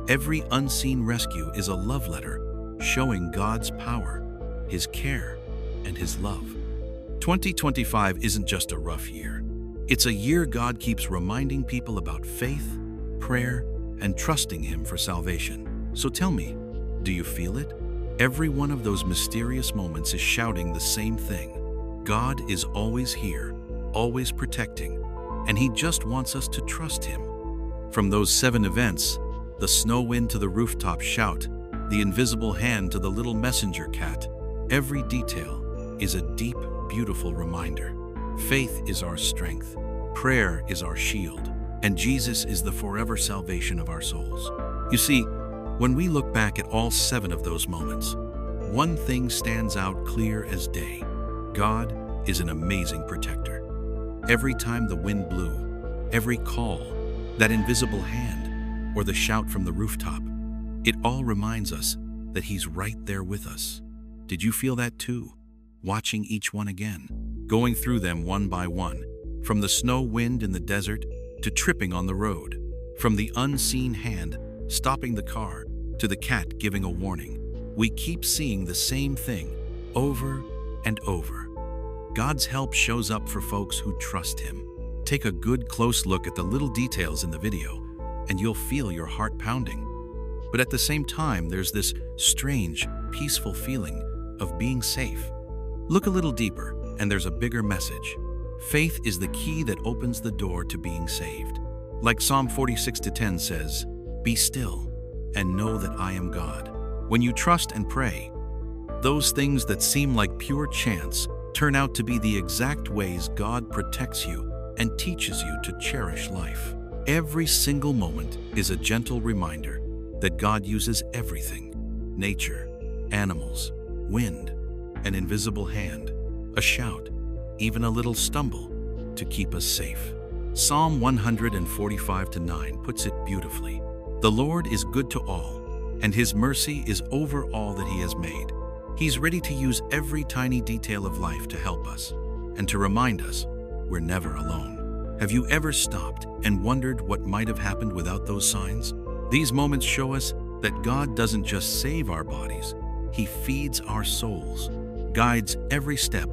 Every unseen rescue is a love letter showing God's power, his care, and his love. 2025 isn't just a rough year. It's a year God keeps reminding people about faith, prayer, and trusting him for salvation. So tell me, do you feel it? Every one of those mysterious moments is shouting the same thing. God is always here, always protecting, and he just wants us to trust him. From those 7 events, the snow wind to the rooftop shout, the invisible hand to the little messenger cat, every detail is a deep, beautiful reminder. Faith is our strength, prayer is our shield, and Jesus is the forever salvation of our souls. You see, when we look back at all 7 of those moments, one thing stands out clear as day. God is an amazing protector. Every time the wind blew, every call, that invisible hand, or the shout from the rooftop, it all reminds us that he's right there with us. Did you feel that too? Watching each one again, going through them one by one, from the snow wind in the desert to tripping on the road, from the unseen hand stopping the car to the cat giving a warning. We keep seeing the same thing over and over. God's help shows up for folks who trust him. Take a good close look at the little details in the video, and you'll feel your heart pounding. But at the same time, there's this strange, peaceful feeling of being safe. Look a little deeper, and there's a bigger message. Faith is the key that opens the door to being saved. Like Psalm 46:10 says, "Be still and know that I am God." When you trust and pray, those things that seem like pure chance turn out to be the exact ways God protects you and teaches you to cherish life. Every single moment is a gentle reminder that God uses everything: nature, animals, wind, an invisible hand, a shout, even a little stumble, to keep us safe. Psalm 145:9 puts it beautifully. The Lord is good to all, and his mercy is over all that he has made. He's ready to use every tiny detail of life to help us and to remind us we're never alone. Have you ever stopped and wondered what might have happened without those signs? These moments show us that God doesn't just save our bodies, he feeds our souls, guides every step,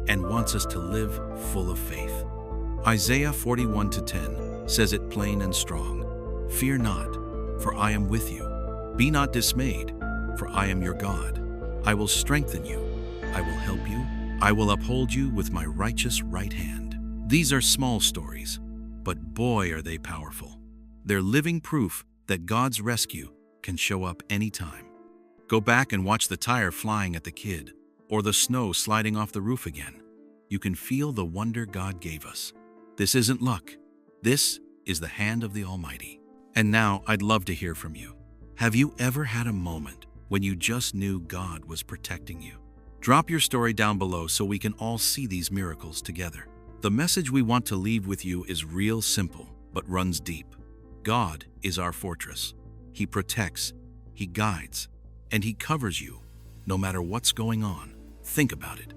and wants us to live full of faith. Isaiah 41:10 says it plain and strong. "Fear not, for I am with you. Be not dismayed, for I am your God. I will strengthen you. I will help you. I will uphold you with my righteous right hand." These are small stories, but boy are they powerful. They're living proof that God's rescue can show up anytime. Go back and watch the tire flying at the kid, or the snow sliding off the roof again. You can feel the wonder God gave us. This isn't luck. This is the hand of the Almighty. And now I'd love to hear from you. Have you ever had a moment when you just knew God was protecting you? Drop your story down below so we can all see these miracles together. The message we want to leave with you is real simple, but runs deep. God is our fortress. He protects, He guides, and He covers you, no matter what's going on. Think about it,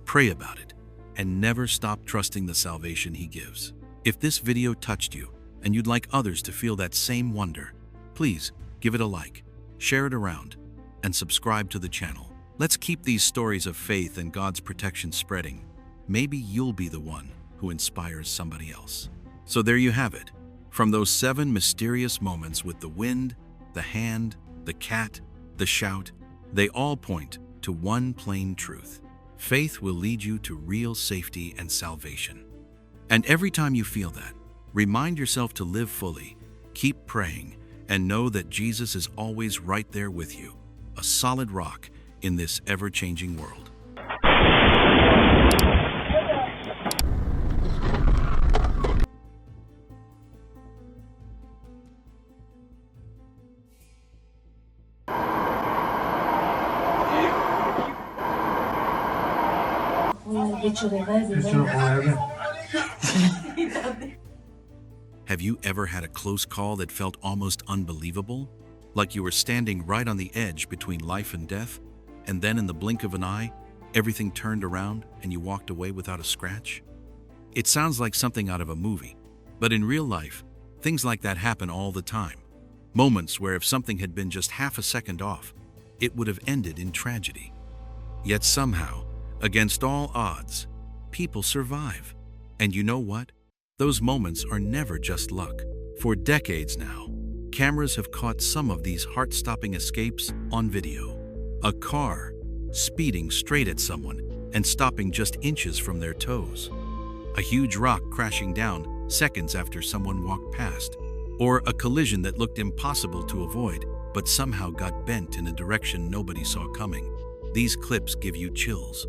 pray about it, and never stop trusting the salvation He gives. If this video touched you, and you'd like others to feel that same wonder, please give it a like, share it around, and subscribe to the channel. Let's keep these stories of faith and God's protection spreading. Maybe you'll be the one who inspires somebody else. So there you have it. From those 7 mysterious moments with the wind, the hand, the cat, the shout, they all point to one plain truth. Faith will lead you to real safety and salvation. And every time you feel that, remind yourself to live fully, keep praying, and know that Jesus is always right there with you, a solid rock in this ever-changing world. Have you ever had a close call that felt almost unbelievable? Like you were standing right on the edge between life and death, and then in the blink of an eye, everything turned around and you walked away without a scratch? It sounds like something out of a movie, but in real life, things like that happen all the time. Moments where if something had been just half a second off, it would have ended in tragedy. Yet somehow, against all odds, people survive. And you know what? Those moments are never just luck. For decades now, cameras have caught some of these heart-stopping escapes on video. A car speeding straight at someone and stopping just inches from their toes. A huge rock crashing down seconds after someone walked past. Or a collision that looked impossible to avoid, but somehow got bent in a direction nobody saw coming. These clips give you chills.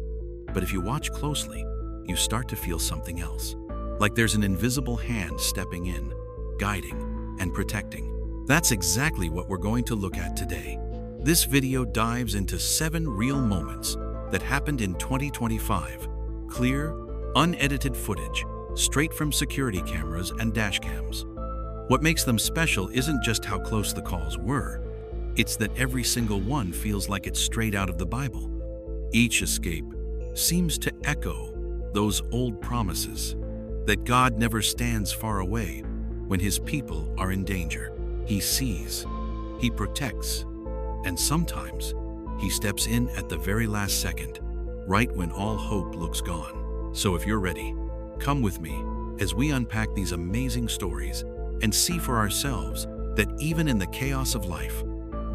But if you watch closely, you start to feel something else. Like there's an invisible hand stepping in, guiding, and protecting. That's exactly what we're going to look at today. This video dives into 7 real moments that happened in 2025. Clear, unedited footage, straight from security cameras and dash cams. What makes them special isn't just how close the calls were, it's that every single one feels like it's straight out of the Bible. Each escape seems to echo those old promises that God never stands far away when His people are in danger. He sees, He protects, and sometimes He steps in at the very last second, right when all hope looks gone. So if you're ready, come with me as we unpack these amazing stories and see for ourselves that even in the chaos of life,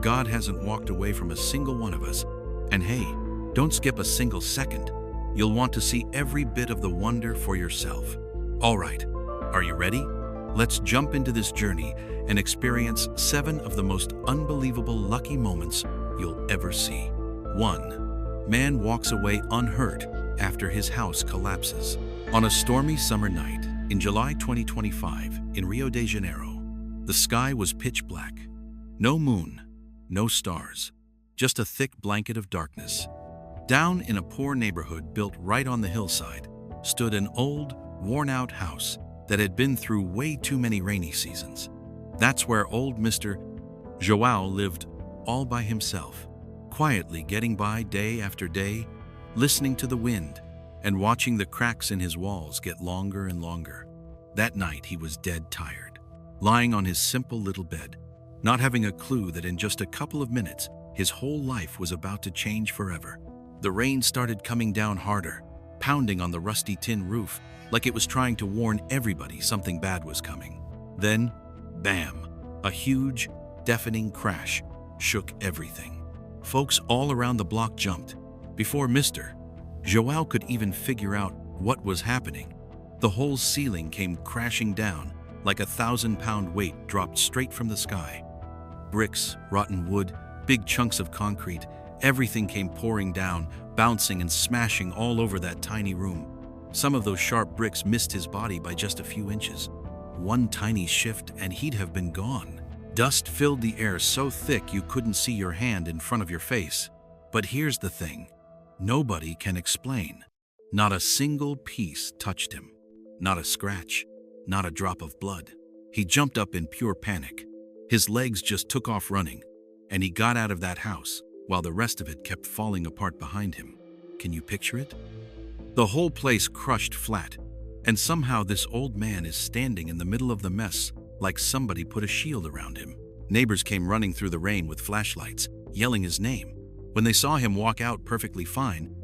God hasn't walked away from a single one of us. And hey, don't skip a single second. You'll want to see every bit of the wonder for yourself. All right, are you ready? Let's jump into this journey and experience 7 of the most unbelievable lucky moments you'll ever see. 1. Man walks away unhurt after his house collapses. On a stormy summer night in July 2025 in Rio de Janeiro, the sky was pitch black. No moon, no stars, just a thick blanket of darkness. Down in a poor neighborhood built right on the hillside stood an old, worn-out house that had been through way too many rainy seasons. That's where old Mr. João lived all by himself, quietly getting by day after day, listening to the wind and watching the cracks in his walls get longer and longer. That night he was dead tired, lying on his simple little bed, not having a clue that in just a couple of minutes his whole life was about to change forever. The rain started coming down harder, pounding on the rusty tin roof like it was trying to warn everybody something bad was coming. Then, bam, a huge, deafening crash shook everything. Folks all around the block jumped. Before Mr. João could even figure out what was happening, the whole ceiling came crashing down like a 1,000-pound weight dropped straight from the sky. Bricks, rotten wood, big chunks of concrete, everything came pouring down, bouncing and smashing all over that tiny room. Some of those sharp bricks missed his body by just a few inches. One tiny shift and he'd have been gone, Dust filled the air so thick you couldn't see your hand in front of your face. But here's the thing. Nobody can explain. Not a single piece touched him. Not a scratch. Not a drop of blood. He jumped up in pure panic. His legs just took off running, and he got out of that house while the rest of it kept falling apart behind him. Can you picture it? The whole place crushed flat, and somehow this old man is standing in the middle of the mess like somebody put a shield around him. Neighbors came running through the rain with flashlights, yelling his name. When they saw him walk out perfectly fine,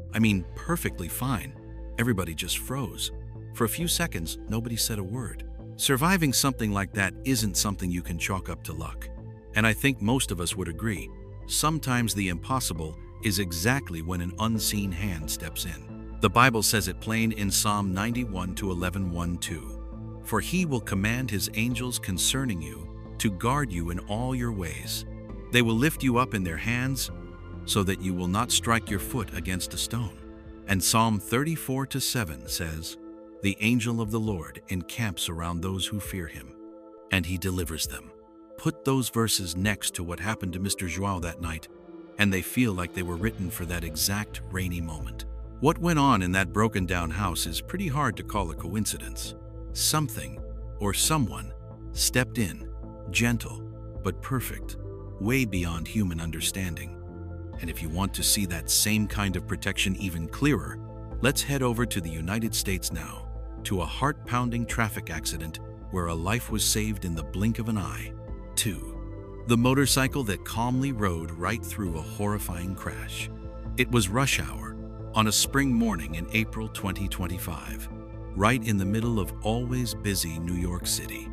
perfectly fine, everybody just froze. For a few seconds, nobody said a word. Surviving something like that isn't something you can chalk up to luck. And I think most of us would agree, sometimes the impossible is exactly when an unseen hand steps in. The Bible says it plain in Psalm 91:11-1-2. For he will command his angels concerning you to guard you in all your ways. They will lift you up in their hands so that you will not strike your foot against a stone. And Psalm 34:7 says, the angel of the Lord encamps around those who fear him, and he delivers them. Put those verses next to what happened to Mr. Joao that night, and they feel like they were written for that exact rainy moment. What went on in that broken down house is pretty hard to call a coincidence. Something or someone stepped in, gentle but perfect, way beyond human understanding. And if you want to see that same kind of protection even clearer, let's head over to the United States now, to a heart-pounding traffic accident where a life was saved in the blink of an eye. 2. The motorcycle that calmly rode right through a horrifying crash. It was rush hour on a spring morning in April 2025, right in the middle of always busy New York City.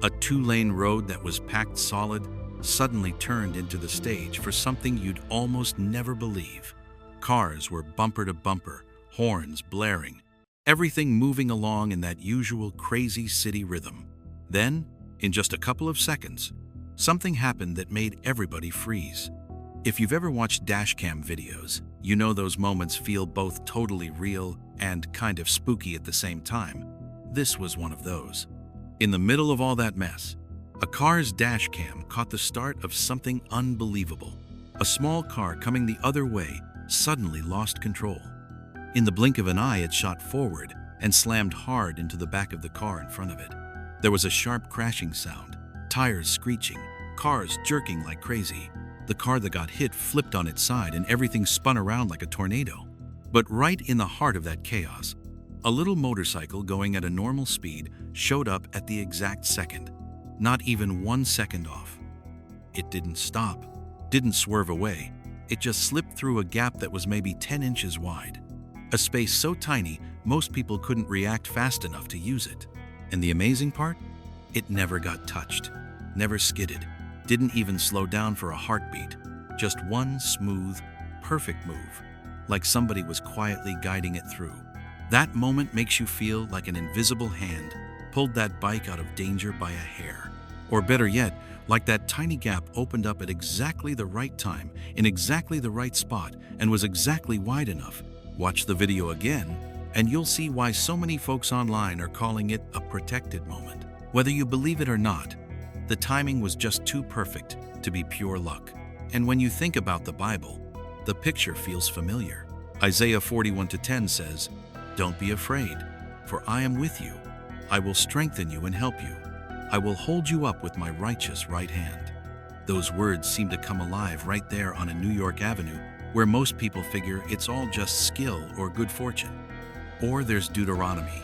A 2-lane road that was packed solid suddenly turned into the stage for something you'd almost never believe. Cars were bumper to bumper, horns blaring, everything moving along in that usual crazy city rhythm. Then, in just a couple of seconds, something happened that made everybody freeze. If you've ever watched dashcam videos, you know those moments feel both totally real and kind of spooky at the same time. This was one of those. In the middle of all that mess, a car's dashcam caught the start of something unbelievable. A small car coming the other way suddenly lost control. In the blink of an eye, it shot forward and slammed hard into the back of the car in front of it. There was a sharp crashing sound, tires screeching, cars jerking like crazy. The car that got hit flipped on its side and everything spun around like a tornado. But right in the heart of that chaos, a little motorcycle going at a normal speed showed up at the exact second, not even 1 second off. It didn't stop, didn't swerve away. It just slipped through a gap that was maybe 10 inches wide. A space so tiny, most people couldn't react fast enough to use it. And the amazing part? It never got touched, never skidded, didn't even slow down for a heartbeat. Just one smooth, perfect move, like somebody was quietly guiding it through. That moment makes you feel like an invisible hand pulled that bike out of danger by a hair. Or better yet, like that tiny gap opened up at exactly the right time, in exactly the right spot, and was exactly wide enough. Watch the video again, and you'll see why so many folks online are calling it a protected moment. Whether you believe it or not, the timing was just too perfect to be pure luck. And when you think about the Bible, the picture feels familiar. Isaiah 41:10 says, "Don't be afraid, for I am with you. I will strengthen you and help you. I will hold you up with my righteous right hand." Those words seem to come alive right there on a New York avenue where most people figure it's all just skill or good fortune. Or there's Deuteronomy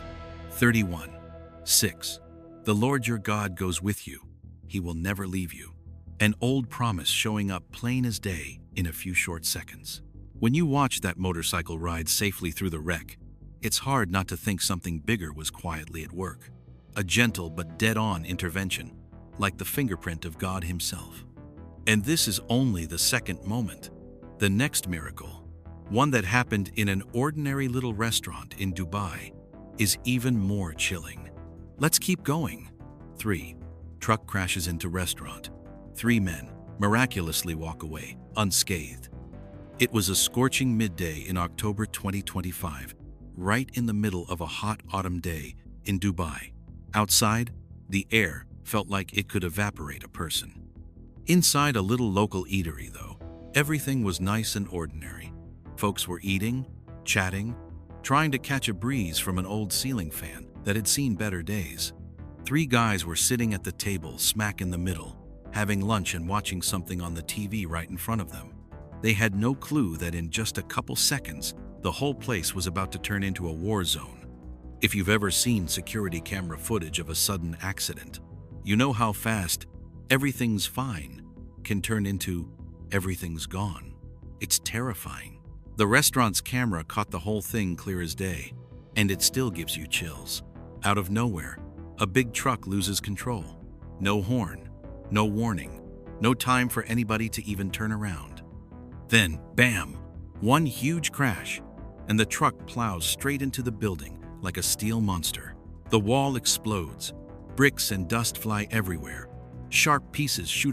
31:6. "The Lord your God goes with you. He will never leave you." An old promise showing up plain as day in a few short seconds. When you watch that motorcycle ride safely through the wreck, it's hard not to think something bigger was quietly at work. A gentle but dead-on intervention, like the fingerprint of God himself. And this is only the second moment. The next miracle, one that happened in an ordinary little restaurant in Dubai, is even more chilling. Let's keep going. 3. Truck crashes into restaurant. 3 men miraculously walk away, unscathed. It was a scorching midday in October 2025, right in the middle of a hot autumn day in Dubai. Outside, the air felt like it could evaporate a person. Inside a little local eatery, though, everything was nice and ordinary. Folks were eating, chatting, trying to catch a breeze from an old ceiling fan that had seen better days. Three guys were sitting at the table smack in the middle, having lunch and watching something on the TV right in front of them. They had no clue that in just a couple seconds, the whole place was about to turn into a war zone. If you've ever seen security camera footage of a sudden accident, you know how fast "everything's fine" can turn into "everything's gone." It's terrifying. The restaurant's camera caught the whole thing clear as day, and it still gives you chills. Out of nowhere, a big truck loses control. No horn, no warning, no time for anybody to even turn around. Then, bam, one huge crash, and the truck plows straight into the building like a steel monster. The wall explodes, bricks and dust fly everywhere, sharp pieces shoot